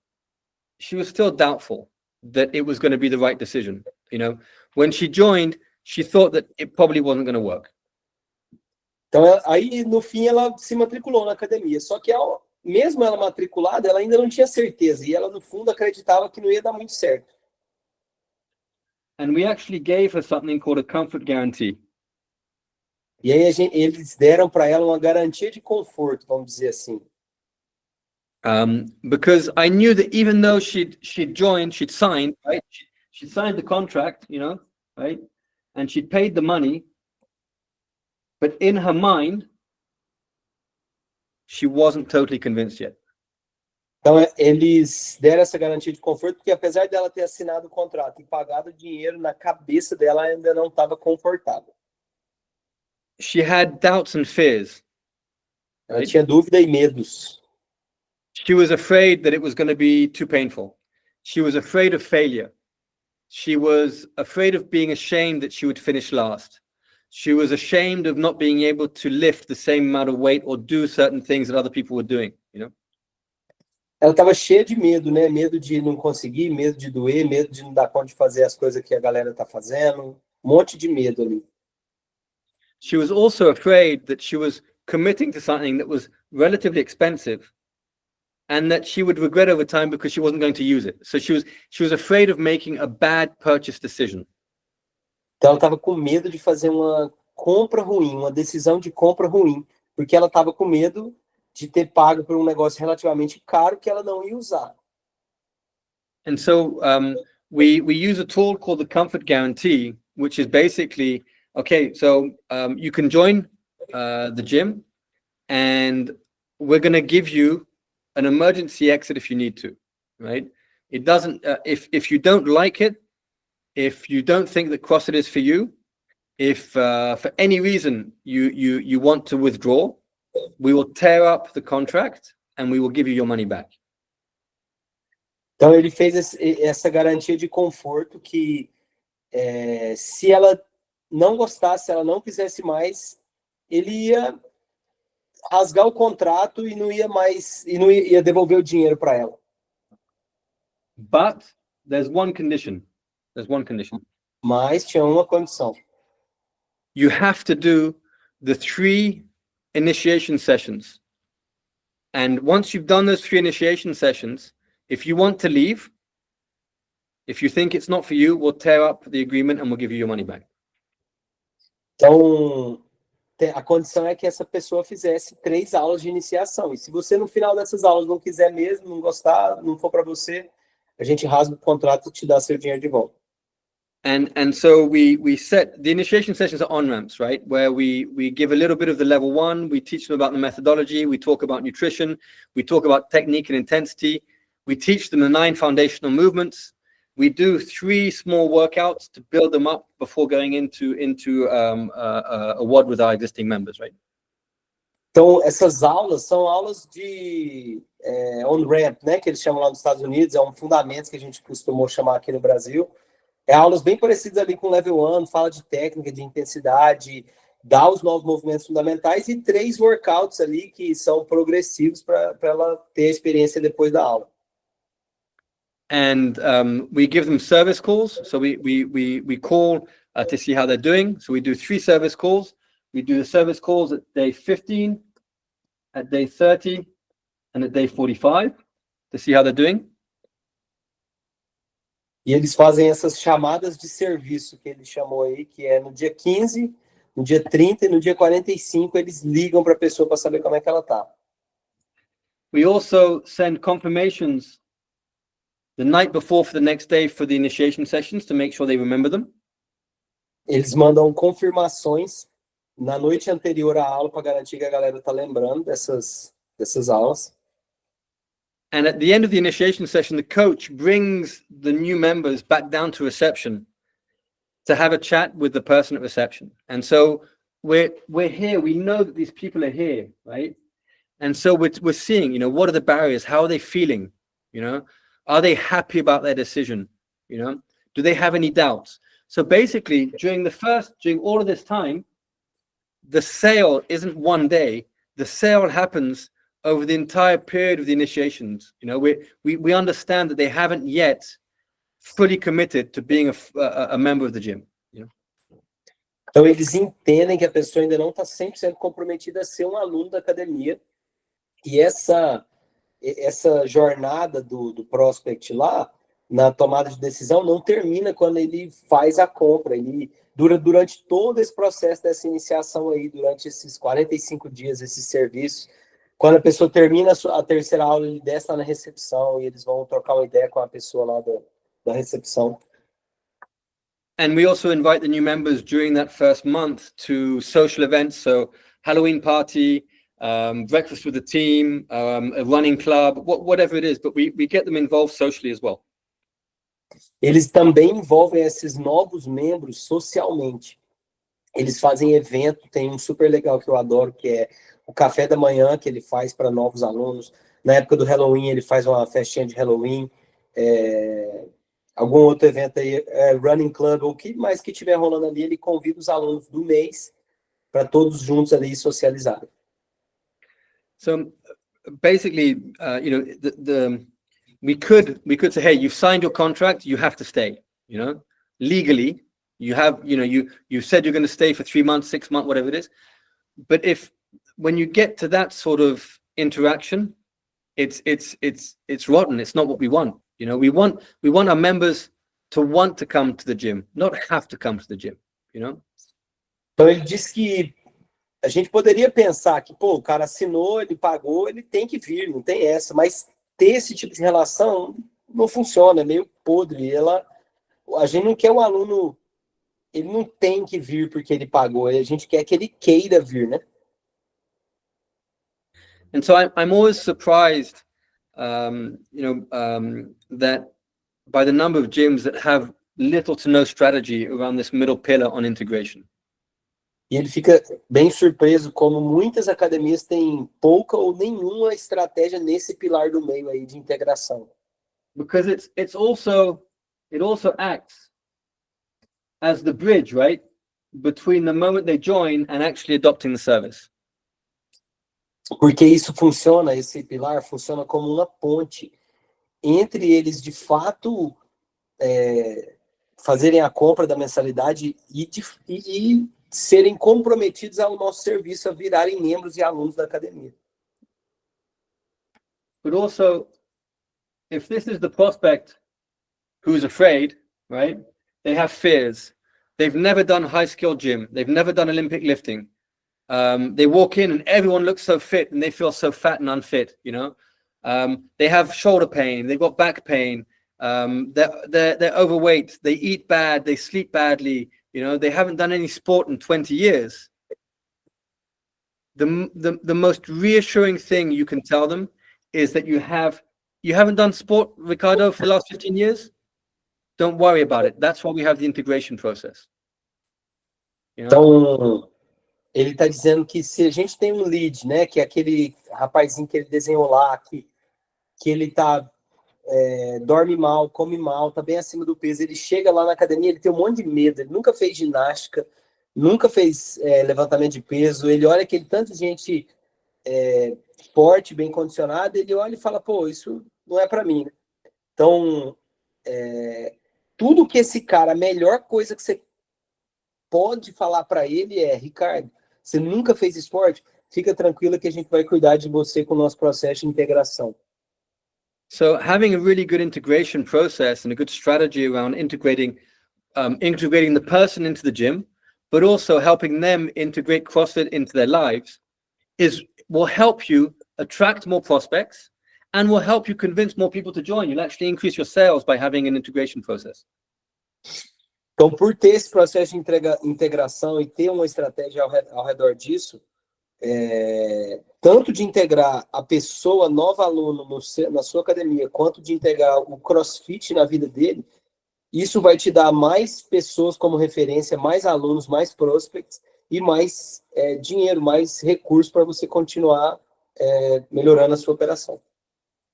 doubtful that it was going to be the right decision. You know, when she joined, she thought that it probably wasn't going to work. Então, aí no fim ela se matriculou na academia. Só que mesmo ela matriculada, ela ainda não tinha certeza e ela no fundo acreditava que não ia dar muito certo. And we actually gave her something called a comfort guarantee. E aí eles deram para ela uma garantia de conforto, vamos dizer assim. Because I knew that even though she'd joined, she'd signed, right? She signed the contract, you know, right? And she'd paid the money, but in her mind, she wasn't totally convinced yet. Então eles deram essa garantia de conforto porque apesar dela ter assinado o contrato e pagado o dinheiro, na cabeça dela ainda não estava confortável. She had doubts and fears. Ela tinha dúvida e medos. She was afraid that it was going to be too painful. She was afraid of failure. She was afraid of being ashamed that she would finish last. She was ashamed of not being able to lift the same amount of weight or do certain things that other people were doing, you know? Ela estava cheia de medo, né? Medo de não conseguir, medo de doer, medo de não dar conta de fazer as coisas que a galera está fazendo. Um monte de medo ali. She was also afraid that she was committing to something that was relatively expensive and that she would regret over time because she wasn't going to use it. So she was afraid of making a bad purchase decision. Então ela estava com medo de fazer uma compra ruim, uma decisão de compra ruim, porque ela estava com medo de ter pago por um negócio relativamente caro que ela não ia usar. And so we use a tool called the comfort guarantee, which is basically, okay, so you can join the gym and we're going to give you an emergency exit if you need to, right? It doesn't, if you don't like it, if you don't think that CrossFit is for you, if for any reason you want to withdraw, we will tear up the contract and we will give you your money back. Então ele fez essa garantia de conforto que se ela não gostasse, se ela não quisesse mais, ele ia rasgar o contrato e não ia devolver o dinheiro para ela. But there's one condition. There's one condition. Mas tinha uma condição. You have to do the 3 initiation sessions. And once you've done those 3 initiation sessions, if you want to leave, if you think it's not for you, we'll tear up the agreement and we'll give you your money back. Então, a condição é que essa pessoa fizesse 3 aulas de iniciação. E se você, no final dessas aulas, não quiser mesmo, não gostar, não for para você, a gente rasga o contrato e te dá seu dinheiro de volta. And so we set the initiation sessions are on-ramps, right? Where we give a little bit of the level 1, we teach them about the methodology, we talk about nutrition, we talk about technique and intensity, we teach them the 9 foundational movements. We do 3 small workouts to build them up before going into a WOD with our existing members, right? Então, essas aulas são aulas de on-ramp, né? Que eles chamam lá nos Estados Unidos, é um fundamentos que a gente costumou chamar aqui no Brasil. Aulas bem parecidas ali com o Level 1, fala de técnica, de intensidade, dá os novos movimentos fundamentais e 3 workouts ali que são progressivos para ela ter a experiência depois da aula. And we give them service calls. So we call to see how they're doing. So we do 3 service calls. We do the service calls at day 15, at day 30, and at day 45 to see how they're doing. E eles fazem essas chamadas de serviço que ele chamou aí, que é no dia 15, no dia 30 e no dia 45, eles ligam para a pessoa para saber como é que ela está. We also send confirmations the night before for the next day for the initiation sessions to make sure they remember them. Eles mandam confirmações na noite anterior à aula para garantir que a galera tá lembrando dessas aulas. And at the end of the initiation session, the coach brings the new members back down to reception to have a chat with the person at reception. And so we're here, we know that these people are here, right? And so we're seeing, you know, what are the barriers? How are they feeling? You know, are they happy about their decision? You know, do they have any doubts? So basically, during all of this time, the sale isn't one day. The sale happens over the entire period of the initiations. You know, we understand that they haven't yet fully committed to being a member of the gym. You know? Então, eles entendem que a pessoa ainda não está 100% comprometida a ser um aluno da academia. E essa jornada do prospect lá, na tomada de decisão, não termina quando ele faz a compra. Ele dura durante todo esse processo dessa iniciação aí, durante esses 45 dias, esse serviço. Quando a pessoa termina a terceira aula, ele desce lá na recepção e eles vão trocar uma ideia com a pessoa lá da recepção. And we also invite the new members during that first month to social events, so Halloween party, breakfast with the team, a running club, whatever it is, but we get them involved socially as well. Eles também envolvem esses novos membros socialmente. Eles fazem evento, tem um super legal que eu adoro, que é o café da manhã que ele faz para novos alunos. Na época do Halloween, ele faz uma festinha de Halloween. Algum outro evento aí, running club, ou o que mais que estiver rolando ali, ele convida os alunos do mês para todos juntos ali socializarem. So basically, you know, we could say, hey, you've signed your contract, you have to stay, you know, legally, you have, you know, you said you're going to stay for 3 months, 6 months, whatever it is. But when you get to that sort of interaction, it's rotten. It's not what we want. You know, we want our members to want to come to the gym, not have to come to the gym, you know? Então ele disse que a gente poderia pensar que, pô, o cara assinou, ele pagou, ele tem que vir, não tem essa, mas ter esse tipo de relação não funciona, é meio podre. A gente não quer um aluno, ele não tem que vir porque ele pagou, a gente quer que ele queira vir, né? And so I'm always surprised, you know, that by the number of gyms that have little to no strategy around this middle pillar on integration. E ele fica bem surpreso como muitas academias têm pouca ou nenhuma estratégia nesse pilar do meio aí de integração. Because it also acts as the bridge, right, between the moment they join and actually adopting the service. Porque isso funciona, esse pilar funciona como uma ponte entre eles de fato fazerem a compra da mensalidade e serem comprometidos ao nosso serviço, a virarem membros e alunos da academia. But also, if this is the prospect who's afraid, right? They have fears. They've never done high-skill gym. They've never done Olympic lifting. They walk in and everyone looks so fit and they feel so fat and unfit, you know? They have shoulder pain. They've got back pain. They're overweight. They eat bad. They sleep badly. You know, they haven't done any sport in 20 years. The most reassuring thing you can tell them is that you haven't done sport, Ricardo, for the last 15 years? Don't worry about it. That's why we have the integration process. You know? Então, ele está dizendo que se a gente tem um lead, né, que é aquele rapazinho que ele desenhou lá, que ele dorme mal, come mal, tá bem acima do peso, ele chega lá na academia, ele tem um monte de medo, ele nunca fez ginástica, nunca fez levantamento de peso, ele olha aquele tanto de gente forte, bem condicionada, ele olha e fala, pô, isso não é para mim, né? Então, tudo que esse cara, a melhor coisa que você pode falar para ele é, Ricardo, você nunca fez esporte? Fica tranquilo que a gente vai cuidar de você com o nosso processo de integração. So having a really good integration process and a good strategy around integrating the person into the gym, but also helping them integrate CrossFit into their lives will help you attract more prospects, and will help you convince more people to join. You'll actually increase your sales by having an integration process. Então, por ter esse processo de integração e ter uma estratégia ao redor disso, tanto de integrar a pessoa, nova aluno na sua academia, quanto de integrar o CrossFit na vida dele, isso vai te dar mais pessoas como referência, mais alunos, mais prospects e mais dinheiro, mais recursos para você continuar melhorando a sua operação.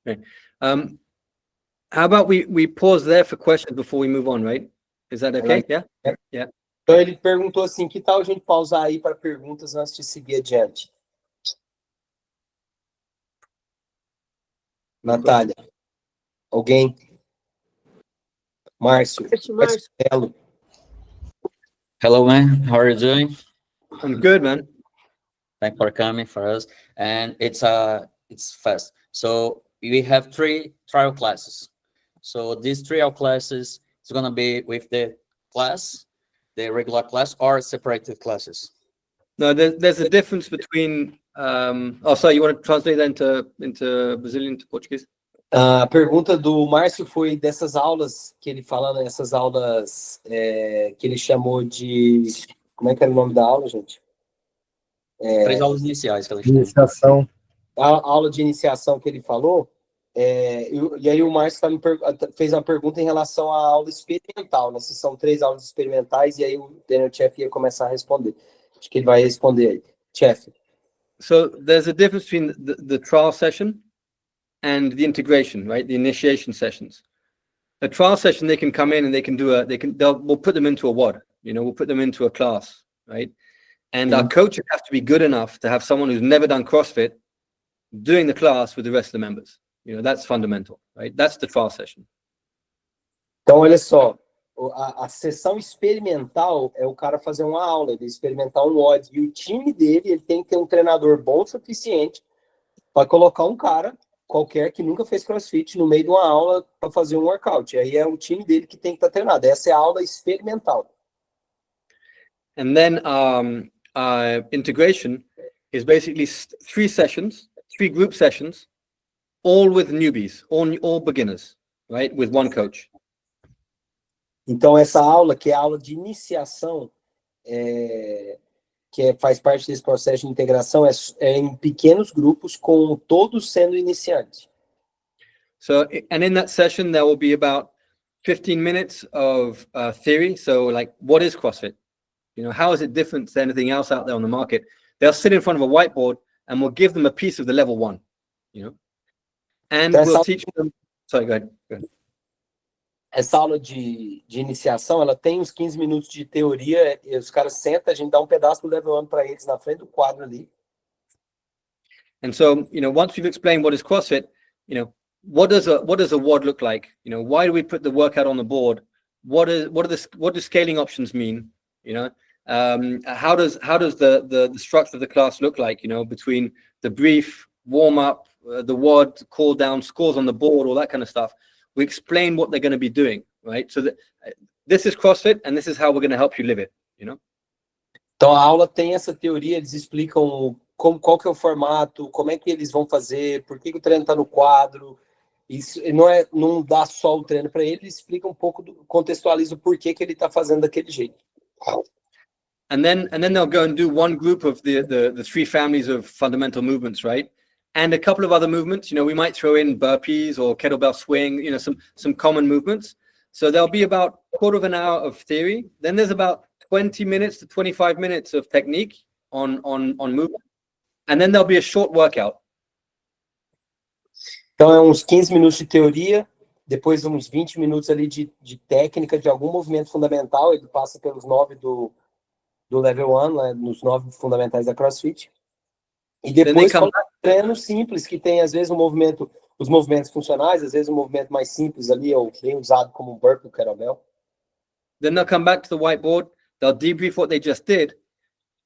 Okay. How about we pause there for questions before we move on, right? Is that okay? Yeah? Yeah. Então ele perguntou assim, que tal a gente pausar aí para perguntas antes de seguir adiante? Natália. Alguém? Márcio. Marcelo. Hello, man. How are you doing? I'm good, man. Thanks for coming for us. And it's fast. So we have 3 trial classes. So these trial classes is gonna be with the class, the regular class, or separated classes. No, there's a difference between. Sorry, you want to translate that into Brazilian to Portuguese? A pergunta do Márcio foi dessas aulas que ele fala, essas aulas que ele chamou de... Como é que era o nome da aula, gente? 3 aulas iniciais que eles têm. Iniciação. A aula de iniciação que ele falou, e aí o Márcio fez uma pergunta em relação à aula experimental, né? Se são 3 aulas experimentais, e aí o Chafey ia começar a responder. Acho que ele vai responder aí. Chafey. So there's a difference between the trial session and the integration, right? The initiation sessions. A trial session, they can come in and they can we'll put them into a WOD, we'll put them into a class, right? And our coaches have to be good enough to have someone who's never done CrossFit doing the class with the rest of the members. That's fundamental, right? That's the trial session. Então, olha só, a sessão experimental é o cara fazer uma aula, ele experimentar um WOD, e o time dele, ele tem que ter um treinador bom o suficiente para colocar um cara qualquer que nunca fez CrossFit no meio de uma aula para fazer um workout. E aí é o time dele que tem que estar treinado. Essa é a aula experimental. And then integration is basically 3 sessions, 3 group sessions, all with newbies, all beginners, right? With one coach. Então, essa aula, que é a aula de iniciação, faz parte desse processo de integração, é em pequenos grupos, com todos sendo iniciantes. So, and in that session, there will be about 15 minutes of theory. So, like, what is CrossFit? How is it different to anything else out there on the market? They'll sit in front of a whiteboard, and we'll give them a piece of the level 1, And we'll teach them... Sorry, go ahead. Essa aula de iniciação, ela tem uns 15 minutos de teoria, e os caras sentam, a gente dá um pedaço do level 1 para eles na frente do quadro ali. And so, once we've explained what is CrossFit, what does a WOD look like? Why do we put the workout on the board? What do scaling options mean? How does the structure of the class look like? Between the brief, warm up, the WOD, call down, scores on the board, all that kind of stuff. We explain what they're going to be doing, right? So that this is CrossFit, and this is how we're going to help you live it. Então a aula tem essa teoria, eles explicam qual que é o formato, como é que eles vão fazer, por que o treino está no quadro. Isso não dá só o treino para ele explica um pouco, contextualiza o porquê que ele está fazendo daquele jeito. And then they'll go and do one group of the 3 families of fundamental movements, right? And a couple of other movements. We might throw in burpees or kettlebell swing, some common movements. So there'll be about a quarter of an hour of theory. Then there's about 20 minutes to 25 minutes of technique on movement. And then there'll be a short workout. Então é uns 15 minutos de teoria, depois uns 20 minutos ali de técnica de algum movimento fundamental. Ele passa pelos 9 do level 1, né, nos 9 fundamentais da CrossFit. E depois um treino simples, que tem às vezes os movimentos funcionais, às vezes um movimento mais simples ali, ou bem usado como um burpee, kettlebell. Then they'll come back to the whiteboard, they'll debrief what they just did.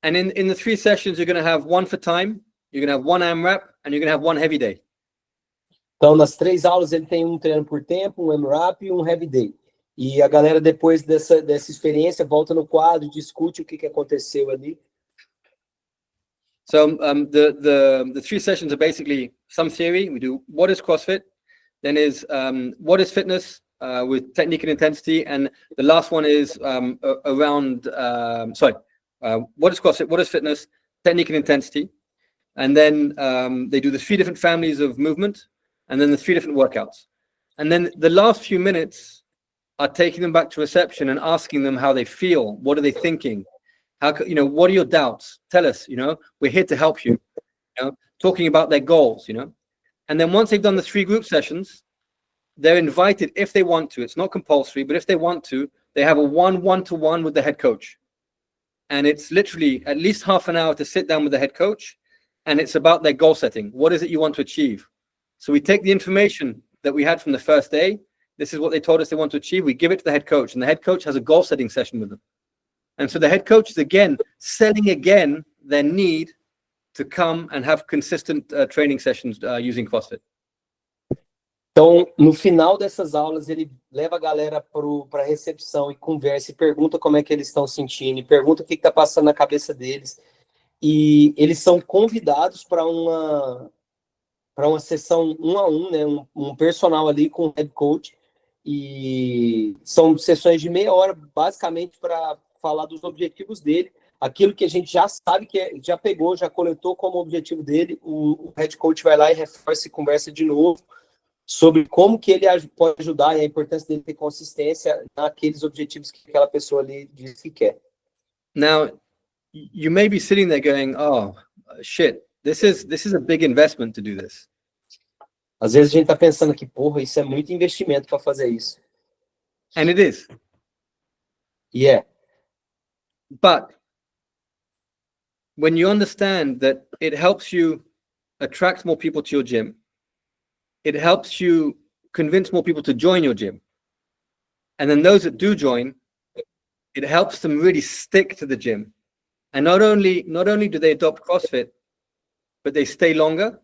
And in the 3 sessions, you're going to have 1 for time, you're going to have 1 AMRAP, and you're going to have 1 heavy day. Então, nas 3 aulas, ele tem um treino por tempo, um AMRAP e um heavy day. E a galera, depois dessa experiência, volta no quadro, discute o que aconteceu ali. So the 3 sessions are basically some theory. We do what is CrossFit, then is what is fitness with technique and intensity, and the last one is around what is CrossFit, what is fitness, technique and intensity, and then they do the 3 different families of movement, and then the 3 different workouts, and then the last few minutes are taking them back to reception and asking them how they feel, what are they thinking. How, what are your doubts? Tell us, we're here to help you, talking about their goals, And then once they've done the 3 group sessions, they're invited if they want to. It's not compulsory, but if they want to, they have a one-to-one with the head coach. And it's literally at least half an hour to sit down with the head coach. And it's about their goal setting. What is it you want to achieve? So we take the information that we had from the first day. This is what they told us they want to achieve. We give it to the head coach, and the head coach has a goal setting session with them. And so the head coach is again selling again their need to come and have consistent training sessions using CrossFit. Então, no final dessas aulas, ele leva a galera para a recepção e conversa e pergunta como é que eles estão sentindo, e pergunta o que está passando na cabeça deles. E eles são convidados para uma sessão 1 a 1, né? Um personal ali com o head coach. E são sessões de meia hora, basicamente, para falar dos objetivos dele, aquilo que a gente já sabe que já pegou, já coletou como objetivo dele, o head coach vai lá e reforça e conversa de novo sobre como que ele pode ajudar e a importância dele ter consistência naqueles objetivos que aquela pessoa ali diz que quer. Now, you may be sitting there going, oh, shit, this is a big investment to do this. Às vezes a gente tá pensando que, porra, isso é muito investimento para fazer isso. And it is. Yeah. But when you understand that it helps you attract more people to your gym, it helps you convince more people to join your gym. And then those that do join, it helps them really stick to the gym. And not only do they adopt CrossFit, but they stay longer,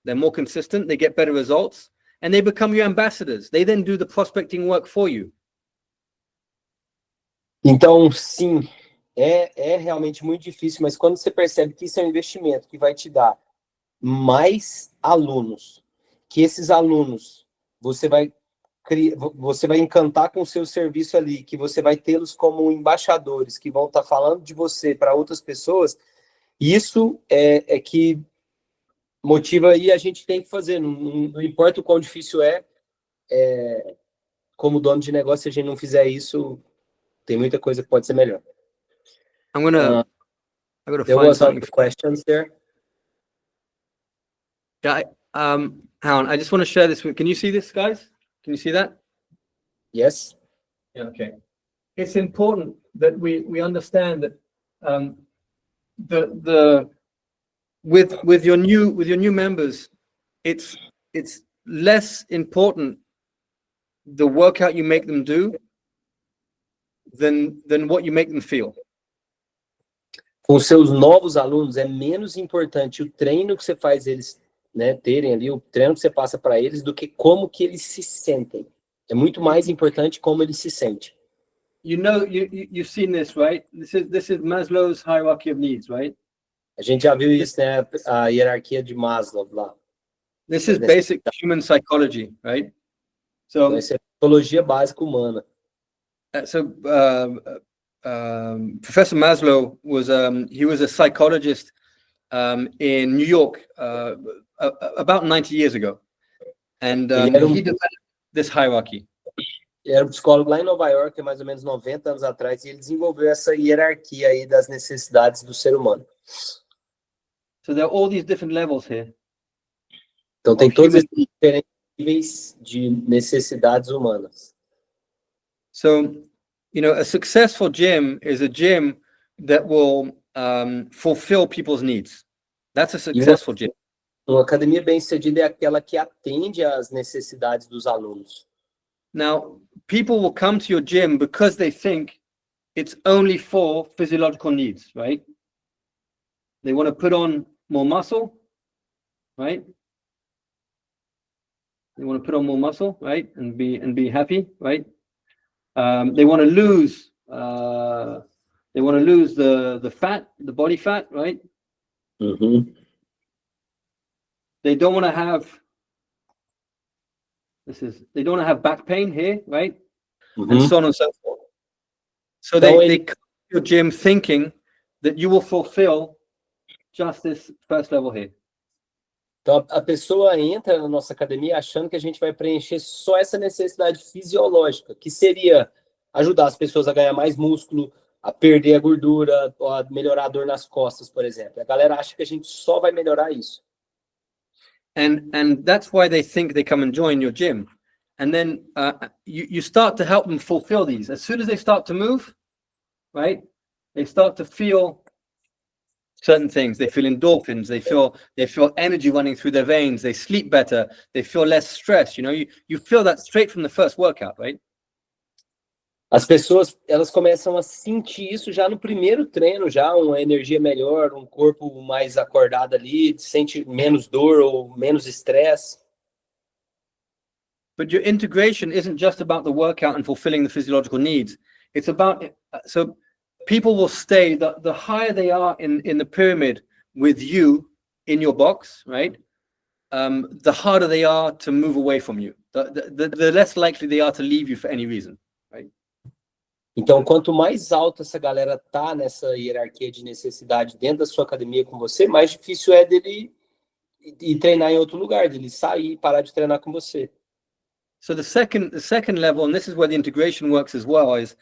they're more consistent, they get better results, and they become your ambassadors. They then do the prospecting work for you. Então, sim, é realmente muito difícil, mas quando você percebe que isso é um investimento que vai te dar mais alunos, que esses alunos você vai encantar com o seu serviço ali, que você vai tê-los como embaixadores, que vão estar falando de você para outras pessoas, isso é que motiva, e a gente tem que fazer, não importa o quão difícil como dono de negócio, se a gente não fizer isso, tem muita coisa que pode ser melhor. I'm gonna There find was something. other questions there. Yeah, Alan, I just want to share this with. Can you see this, guys? Can you see that? Yes. Yeah. Okay. It's important that we understand that with your new members, it's less important the workout you make them do than what you make them feel. Com seus novos alunos, é menos importante o treino que você faz eles, né, terem ali, o treino que você passa para eles, do que como que eles se sentem. É muito mais importante como eles se sentem. You know, you've seen this, right? This is Maslow's hierarchy of needs, right? A gente já viu isso, né? A hierarquia de Maslow lá. This is basic human psychology, right? So, essa é a psicologia básica humana. Professor Maslow was he was a psychologist in New York about 90 years ago, and he developed this hierarchy. Ele era um psicólogo lá em Nova York, há mais ou menos 90 anos atrás, e ele desenvolveu essa hierarquia aí das necessidades do ser humano. So there are all these different levels here. Então tem todos esses diferentes níveis de necessidades humanas. So, you know, a successful gym is a gym that will fulfill people's needs. That's a successful gym. Uma academia bem-sucedida é aquela que atende às necessidades dos alunos. Now, people will come to your gym because they think it's only for physiological needs, right? They want to put on more muscle, right? They want to put on more muscle, right? And be happy, right? They want to lose the fat, the body fat, right? Uhum. They don't want to have they don't want to have back pain here, right? And Uhum. so on and so forth. So Então, they ele, come to your gym thinking that you will fulfill just this first level here. então, a pessoa entra na nossa academia achando que a gente vai preencher só essa necessidade fisiológica, que seria ajudar as pessoas a ganhar mais músculo, a perder a gordura, ou a melhorar a dor nas costas, por exemplo. A galera acha que a gente só vai melhorar isso. And that's why they think they come and join your gym. And then you start to help them fulfill these. As soon as they start to move, right, they start to feel certain things. They feel endorphins. They feel energy running through their veins. They sleep better. They feel less stress. You know, you feel that straight from the first workout, right? As pessoas, elas começam a sentir isso já no primeiro treino, já uma energia melhor, um corpo mais acordado ali, sente menos dor ou menos estresse. But your integration isn't just about the workout and fulfilling the physiological needs. It's about, so people will stay, the higher they are in the pyramid with you in your box, right? The harder they are to move away from you. The less likely they are to leave you for any reason, right? Então, quanto mais alta essa galera tá nessa hierarquia de necessidade dentro da sua academia com você, mais difícil é dele ir treinar em outro lugar, dele sair e parar de treinar com você. So the second level, and this is where the integration works as well, is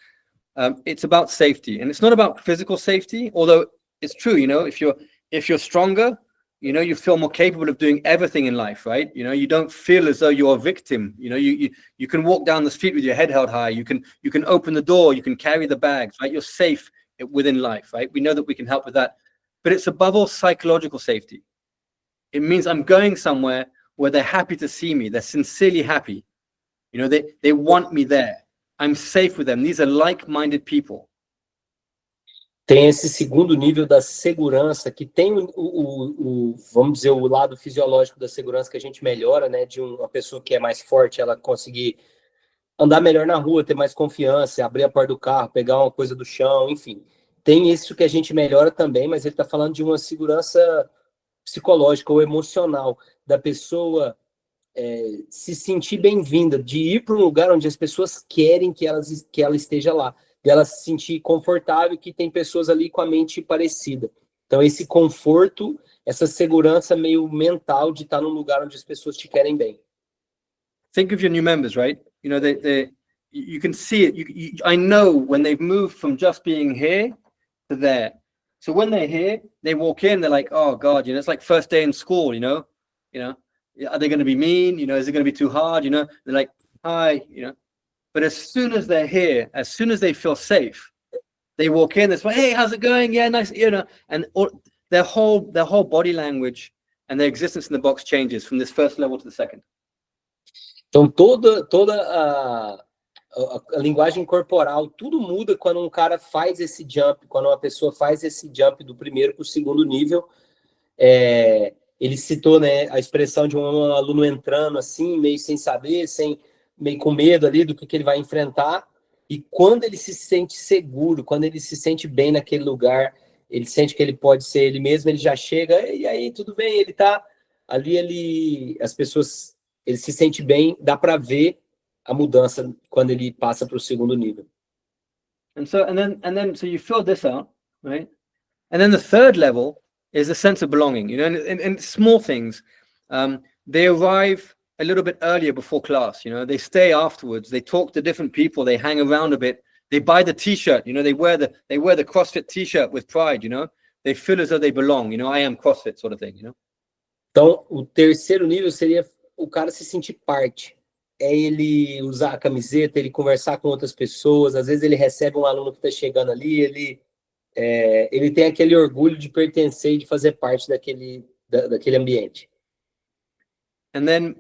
it's about safety, and it's not about physical safety. Although it's true, you know, if you're stronger, you know, you feel more capable of doing everything in life, right? You know, you don't feel as though you're a victim. You know, you can walk down the street with your head held high. You can open the door. You can carry the bags, right? You're safe within life, right? We know that we can help with that, but it's above all psychological safety. It means I'm going somewhere where they're happy to see me. They're sincerely happy. You know, they want me there. I'm safe with them. These are like-minded people. Tem esse segundo nível da segurança, que tem vamos dizer, o lado fisiológico da segurança que a gente melhora, né? De uma pessoa que é mais forte, ela conseguir andar melhor na rua, ter mais confiança, abrir a porta do carro, pegar uma coisa do chão, enfim. Tem isso que a gente melhora também, mas ele está falando de uma segurança psicológica ou emocional, da pessoa se sentir bem-vinda, de ir para um lugar onde as pessoas querem que ela esteja lá, de ela se sentir confortável, que tem pessoas ali com a mente parecida. Então, esse conforto, essa segurança meio mental de estar num lugar onde as pessoas te querem bem. Think of your new members, right? You know, you can see it. I know when they've moved from just being here to there. So when they're here, they walk in, they're like, oh God, you know, it's like first day in school, you know, are they going to be mean? You know, is it going to be too hard? You know, they're like, hi, you know. But as soon as they're here, as soon as they feel safe, they walk in. It's like, hey, how's it going? Yeah, nice, you know. And their whole body language and their existence in the box changes from this first level to the second. Então toda a linguagem corporal, tudo muda quando um cara faz esse jump, quando uma pessoa faz esse jump do primeiro para o segundo nível. Ele citou, né, a expressão de um aluno entrando assim, meio sem saber, meio com medo ali do que ele vai enfrentar, e quando ele se sente seguro, quando ele se sente bem naquele lugar, ele sente que ele pode ser ele mesmo, ele já chega, e aí, tudo bem, ele tá ali, as pessoas, ele se sente bem, dá para ver a mudança quando ele passa para o segundo nível. And so you fill this out, right? And then the third level is a sense of belonging, you know, and small things. They arrive a little bit earlier before class, you know, they stay afterwards, they talk to different people, they hang around a bit, they buy the t-shirt, you know, they wear the CrossFit t-shirt with pride, you know, they feel as though they belong, you know, I am CrossFit sort of thing, you know. Então, o terceiro nível seria o cara se sentir parte. É ele usar a camiseta, ele conversar com outras pessoas, às vezes ele recebe um aluno que está chegando ali, ele tem aquele orgulho de pertencer e de fazer parte daquele ambiente. And then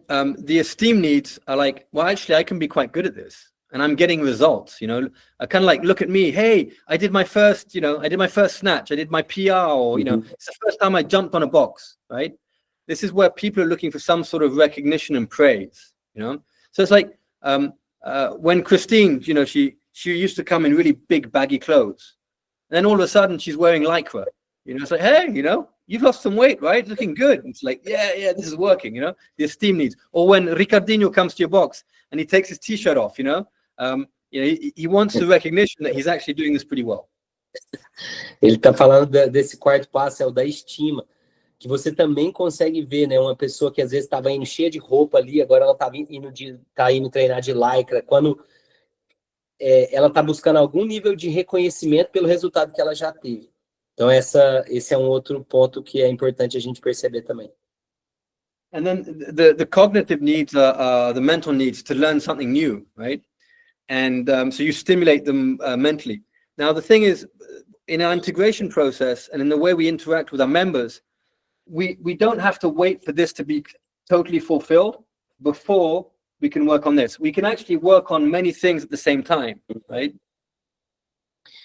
the esteem needs are like, well, actually, I can be quite good at this, and I'm getting results. You know, I kind of like, look at me. Hey, I did my first snatch. I did my PR, or you know, it's the first time I jumped on a box. Right? This is where people are looking for some sort of recognition and praise. You know, so it's like when Christine, you know, she used to come in really big baggy clothes, and then all of a sudden she's wearing lycra. You know, it's like, hey, you know, you've lost some weight, right? Looking good. It's like, yeah, this is working, you know, the esteem needs. Or when Ricardinho comes to your box and he takes his t-shirt off, you know, he wants the recognition that he's actually doing this pretty well. Ele está falando desse quarto passo, é o da estima, que você também consegue ver, né? Uma pessoa que às vezes estava indo cheia de roupa ali, agora ela tá indo treinar de lycra, quando ela está buscando algum nível de reconhecimento pelo resultado que ela já teve. Então, esse é um outro ponto que é importante a gente perceber também. And then the cognitive needs are the mental needs to learn something new, right? And so you stimulate them mentally. Now, the thing is, in our integration process and in the way we interact with our members, we don't have to wait for this to be totally fulfilled before we can work on this. We can actually work on many things at the same time, right?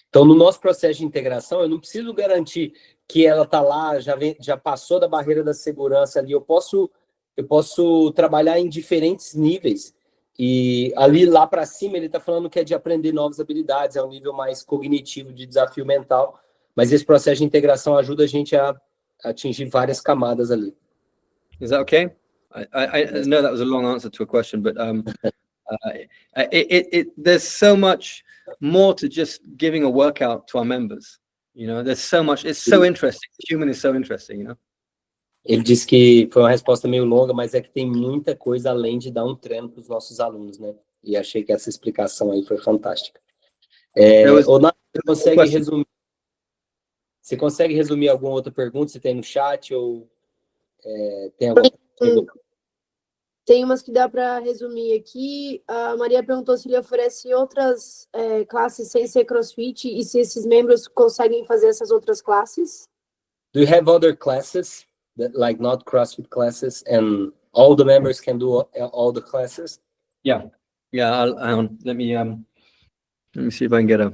Então, no nosso processo de integração, eu não preciso garantir que ela está lá, já passou da barreira da segurança ali. Eu posso trabalhar em diferentes níveis. E ali lá para cima ele está falando que é de aprender novas habilidades, é um nível mais cognitivo de desafio mental. Mas esse processo de integração ajuda a gente a atingir várias camadas ali. Is that okay? I know that was a long answer to a question, but there's so much more to just giving a workout to our members. You know, there's so much. It's so interesting. Human is so interesting. You know. Ele disse que foi uma resposta meio longa, mas é que tem muita coisa além de dar um treino para os nossos alunos, né? E achei que essa explicação aí foi fantástica. Você consegue resumir alguma outra pergunta? Se tem no chat ou tem alguma pergunta? Tem umas que dá para resumir aqui. A Maria perguntou se ele oferece outras classes sem ser CrossFit e se esses membros conseguem fazer essas outras classes. Do you have other classes that like not CrossFit classes and all the members can do all the classes? Yeah. Hang on. Let me see if I can get a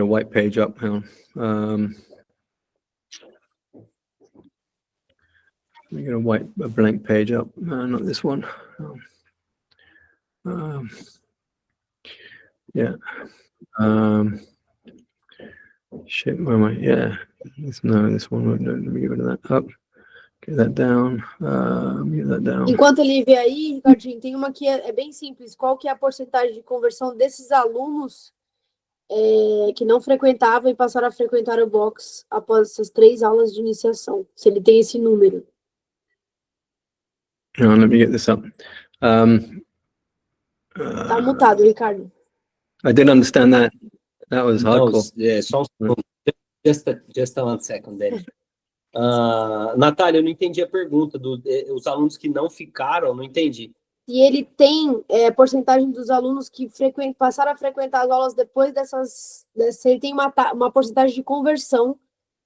white page up. Hang on. Let me get a blank page up. Not this one. Yeah. Shit, where am I? Yeah. This one. Let me get rid of that up. Get that down. Get that down. Enquanto ele vê aí, Ricardinho, tem uma que é bem simples. Qual que é a porcentagem de conversão desses alunos que não frequentavam e passaram a frequentar o box após essas 3 aulas de iniciação? Se ele tem esse número. Let me get this up. Tá mutado, Ricardo. I didn't understand that. That was hardcore. Just 1 second then. Natália, eu não entendi a pergunta os alunos que não ficaram, não entendi. E ele tem porcentagem dos alunos que passaram a frequentar as aulas depois ele tem uma porcentagem de conversão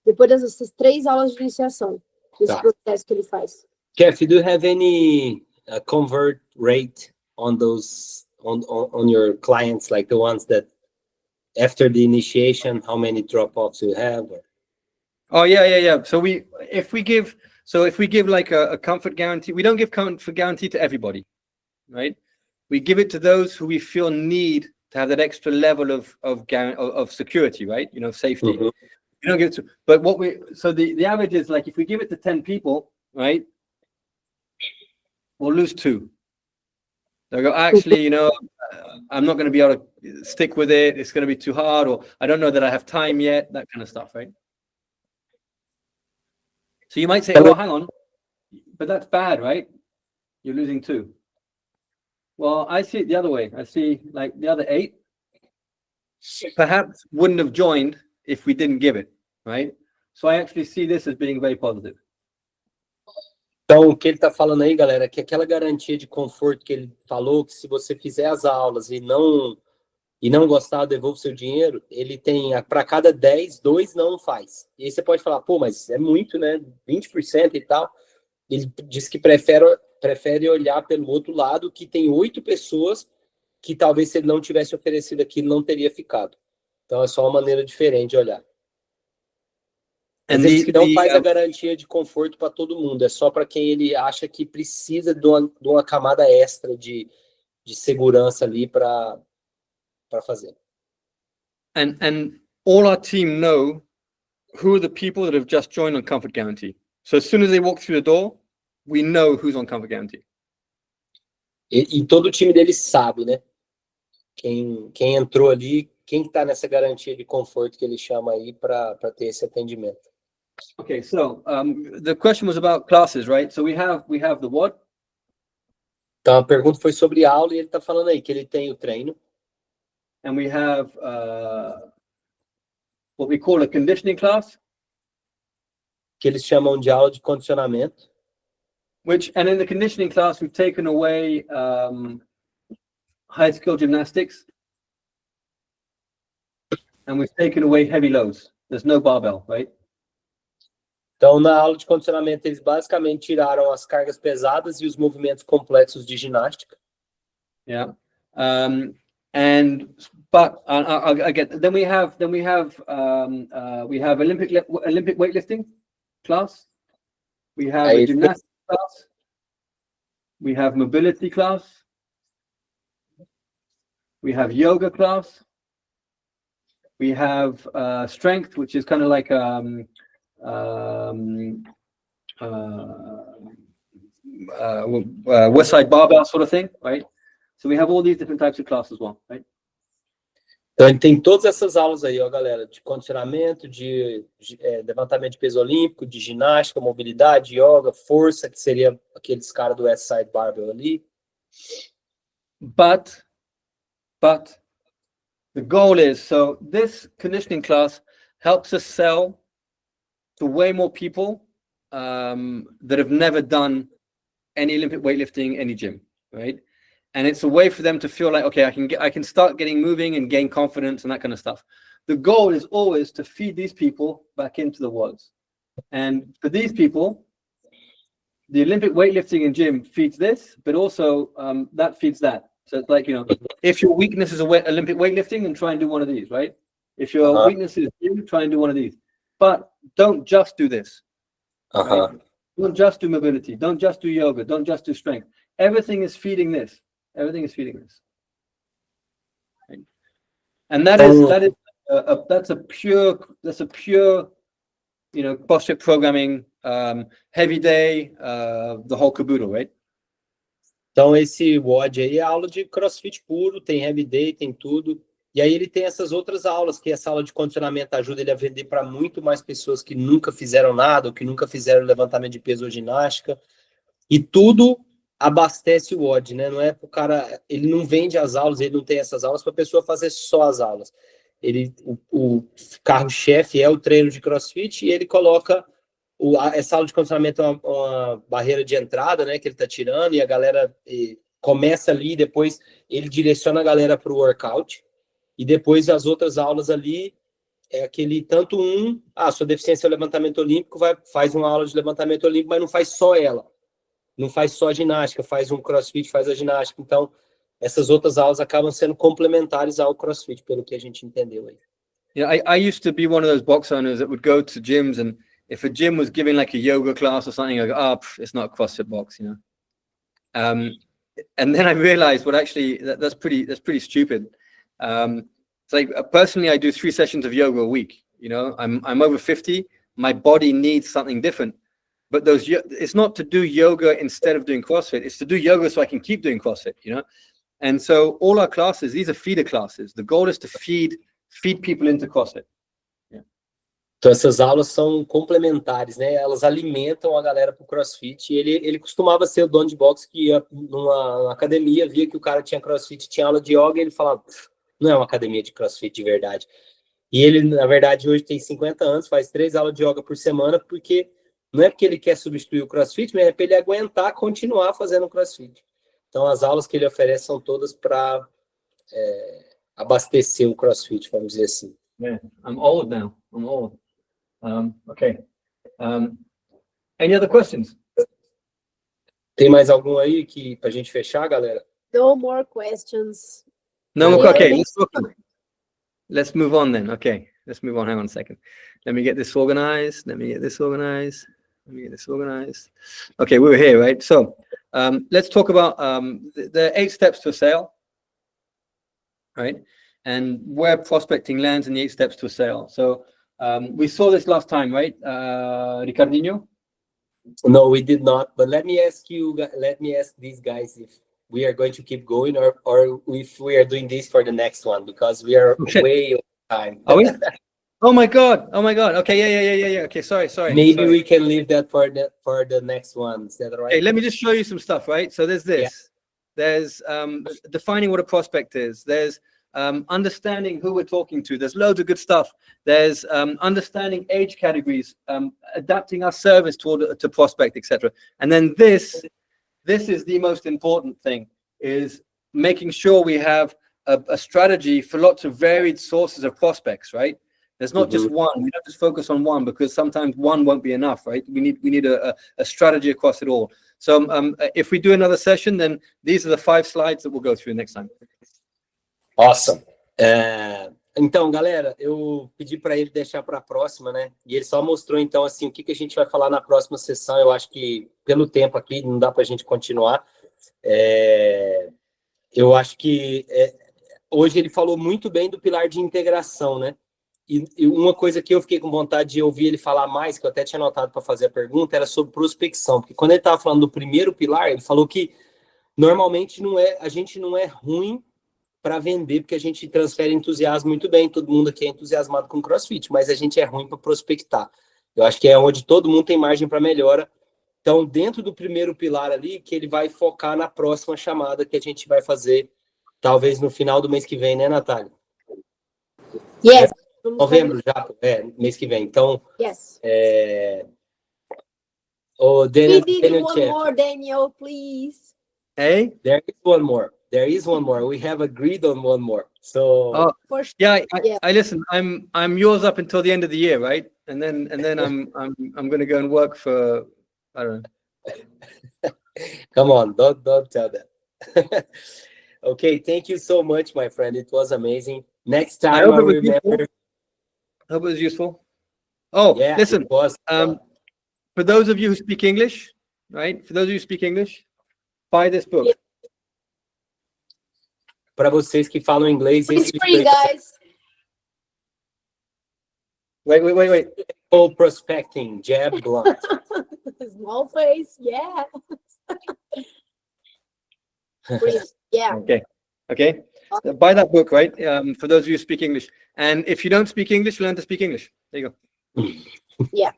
depois dessas 3 aulas de iniciação, desse processo que ele faz. Chafey, do you have any convert rate on those on your clients, like the ones that after the initiation, how many drop-offs you have? Oh yeah. So if we give like a comfort guarantee, we don't give comfort guarantee to everybody, right? We give it to those who we feel need to have that extra level of security, right? You know, safety. Mm-hmm. We don't give it to, but the average is like if we give it to 10 people, right? We'll lose 2. They'll go, actually, you know, I'm not going to be able to stick with it. It's going to be too hard, or I don't know that I have time yet, that kind of stuff, right? So you might say, well, hang on, but that's bad, right? You're losing 2. Well, I see it the other way. I see like the other 8 perhaps wouldn't have joined if we didn't give it, right? So I actually see this as being very positive. Então, o que ele está falando aí, galera, é que aquela garantia de conforto que ele falou, que se você fizer as aulas e não gostar, devolve seu dinheiro, ele tem, para cada 10, 2 não faz. E aí você pode falar, pô, mas é muito, né? 20% e tal. Ele diz que prefere olhar pelo outro lado, que tem 8 pessoas que talvez se ele não tivesse oferecido aquilo, não teria ficado. Então, é só uma maneira diferente de olhar. Mas ele diz que não faz a garantia de conforto para todo mundo, é só para quem ele acha que precisa de uma camada extra de segurança ali para fazer. And all our team know who are the people that have just joined on comfort guarantee. So as soon as they walk through the door, we know who's on comfort guarantee. E todo o time dele sabe, né? Quem entrou ali, quem está nessa garantia de conforto que ele chama aí para ter esse atendimento. Okay, so the question was about classes, right? So we have the what? Então a pergunta foi sobre aula e ele está falando aí que ele tem o treino. And we have what we call a conditioning class, Que eles chamam de aula de condicionamento. and in the conditioning class, we've taken away high skill gymnastics, and we've taken away heavy lows. There's no barbell, right? Então, na aula de condicionamento, eles basicamente tiraram as cargas pesadas e os movimentos complexos de ginástica. Yeah. But again, then we have Olympic weightlifting class. We have a gymnastics class. We have mobility class. We have yoga class. We have strength, which is kind of like West Side barbell sort of thing, right? So we have all these different types of classes as well, right? Então, ele tem todas essas aulas aí, ó, galera, de condicionamento, de levantamento de peso olímpico, de ginástica, mobilidade, yoga, força, que seria aqueles caras do West Side Barbell ali. But the goal is, so this conditioning class helps us sell to way more people that have never done any Olympic weightlifting, any gym, right? And it's a way for them to feel like, okay, I can start getting moving and gain confidence and that kind of stuff. The goal is always to feed these people back into the worlds. And for these people, the Olympic weightlifting and gym feeds this, but also that feeds that. So it's like, if your weakness is Olympic weightlifting, then try and do one of these, right? If your weakness is gym, try and do one of these. But don't just do this. Right? Don't just do mobility. Don't just do yoga. Don't just do strength. Everything is feeding this. Everything is feeding this. Right? And that's a pure CrossFit programming, heavy day, the whole caboodle, right? Então, esse WOD aí é aula de CrossFit puro, tem heavy day, tem tudo. E aí ele tem essas outras aulas, que essa aula de condicionamento ajuda ele a vender para muito mais pessoas que nunca fizeram nada, ou que nunca fizeram levantamento de peso ou ginástica. E tudo abastece o WOD, né? Não é para o cara, ele não vende as aulas, ele não tem essas aulas para a pessoa fazer só as aulas. O carro-chefe é o treino de CrossFit e ele coloca essa aula de condicionamento é uma barreira de entrada, né? Que ele está tirando e a galera começa ali, depois ele direciona a galera para o workout e depois as outras aulas ali é aquele tanto sua deficiência é o levantamento olímpico, faz uma aula de levantamento olímpico, mas não faz só ela. Não faz só a ginástica, faz um CrossFit, faz a ginástica. Então, essas outras aulas acabam sendo complementares ao CrossFit, pelo que a gente entendeu aí. I used to be one of those box owners that would go to gyms, and if a gym was giving like a yoga class or something, I go, it's not a CrossFit box, And then I realized, well, actually, that's pretty stupid. It's like personally, I do 3 sessions of yoga a week. I'm over 50. My body needs something different. But it's not to do yoga instead of doing CrossFit. It's to do yoga so I can keep doing CrossFit, And so all our classes, these are feeder classes. The goal is to feed people into CrossFit. Yeah. Então essas aulas são complementares, né? Elas alimentam a galera pro CrossFit. E ele costumava ser o dono de boxe que ia numa academia, via que o cara tinha CrossFit, tinha aula de yoga, e ele falava, não é uma academia de CrossFit de verdade. E ele, na verdade, hoje tem 50 anos, faz 3 aulas de yoga por semana, porque não é porque ele quer substituir o CrossFit, mas é para ele aguentar continuar fazendo CrossFit. Então, as aulas que ele oferece são todas para abastecer o CrossFit, vamos dizer assim. Yeah, I'm old now. I'm old. Okay. Any other questions? Tem mais algum aí para a gente fechar, galera? No more questions. No, okay. Let's move on then. Okay, let's move on. Hang on a second. Let me get this organized. Okay, we were here, right? So let's talk about the 8 steps to a sale, right? And where prospecting lands in the 8 steps to a sale. So We saw this last time, right, Ricardinho? No, we did not. But let me ask these guys if we are going to keep going or if we are doing this for the next one, because we are way over time. Are we? Oh my god! Okay, yeah. Okay, sorry. Maybe we can leave that for the next one. Is that all right? Okay, let me just show you some stuff, right? So there's this. There's defining what a prospect is. There's understanding who we're talking to. There's loads of good stuff. There's understanding age categories, adapting our service to prospect, etc. And then this is the most important thing, is making sure we have a strategy for lots of varied sources of prospects, right? There's not just one. We don't just focus on one, because sometimes one won't be enough, right? We need a strategy across it all. So if we do another session, then these are the 5 slides that we'll go through next time. Awesome. Então, galera, eu pedi para ele deixar para a próxima, né? E ele só mostrou, então, assim, o que a gente vai falar na próxima sessão. Eu acho que, pelo tempo aqui, não dá para a gente continuar. Eu acho que hoje ele falou muito bem do pilar de integração, né? E uma coisa que eu fiquei com vontade de ouvir ele falar mais, que eu até tinha anotado para fazer a pergunta, era sobre prospecção. Porque quando ele estava falando do primeiro pilar, ele falou que normalmente a gente não é ruim para vender, porque a gente transfere entusiasmo muito bem. Todo mundo aqui é entusiasmado com CrossFit, mas a gente é ruim para prospectar. Eu acho que é onde todo mundo tem margem para melhora. Então, dentro do primeiro pilar ali, que ele vai focar na próxima chamada que a gente vai fazer, talvez no final do mês que vem, né, Natália? Yes. Novembro já, mês que vem. Então, Yes. Daniel, We need one more, Daniel, please. Hey? There is one more. We have agreed on one more. So For sure. Yeah, I listen. I'm yours up until the end of the year, right? And then I'm going to go and work for, I don't know. Come on, don't tell that. Okay, thank you so much, my friend. It was amazing. Next time, I remember. I hope it was useful. Oh, Yeah, listen. it was. For those of you who speak English, right? For those of you who speak English, buy this book. Para vocês que falam inglês, It's free, guys. Wait. Oh, prospecting, jab blunt. Small face, yeah. Free, yeah. Okay. So buy that book, right? For those of you who speak English. And if you don't speak English, learn to speak English. There you go. Yeah.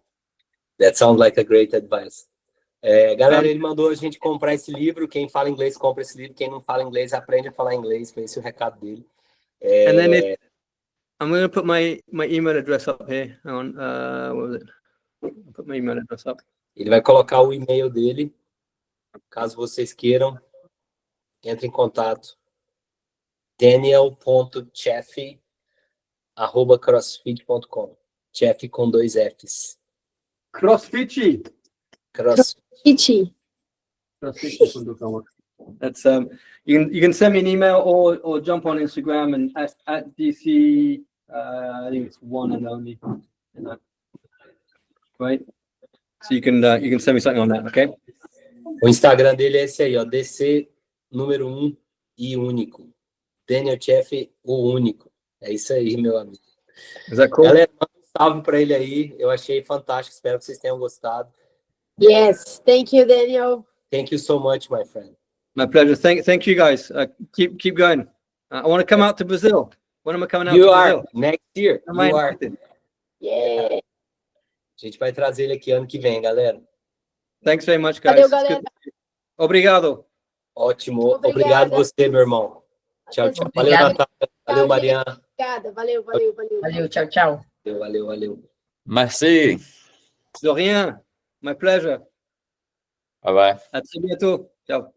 That sounds like a great advice. Galera, ele mandou a gente comprar esse livro. Quem fala inglês, compra esse livro. Quem não fala inglês, aprende a falar inglês. Foi esse o recado dele. And then I'm going to put my email address up here. Hang on. What was it? I'll put my email address up. Ele vai colocar o e-mail dele. Caso vocês queiram, entre em contato. daniel.chafey@crossfit.com. Chafey com 2 Fs. CrossFit. Itchy. CrossFit.com. That's you can send me an email or jump on Instagram and at DC I think it's one and only, right? So you can send me something on that, okay? O Instagram dele é esse aí, ó, DC número 1 e único. Daniel Chafey, o único. É isso aí, meu amigo. Is that cool? Galera, manda um salve para ele aí. Eu achei fantástico. Espero que vocês tenham gostado. Yes. Thank you, Daniel. Thank you so much, my friend. My pleasure. Thank you guys. Keep going. I want to come out to Brazil. When am I coming out You to are Brazil? next year. Am I You are. invited? Yeah. A gente vai trazer ele aqui ano que vem, galera. Thanks very much, guys. Valeu, It's good galera. to see you. Obrigado. Ótimo. Obrigada. Obrigado você, meu irmão. Tchau, tchau. Valeu, Obrigado. Natália. Valeu, Mariana. Obrigada. Valeu. Valeu, tchau, tchau. Valeu. Merci. De rien. My pleasure. Bye bye. À très bientôt. Ciao.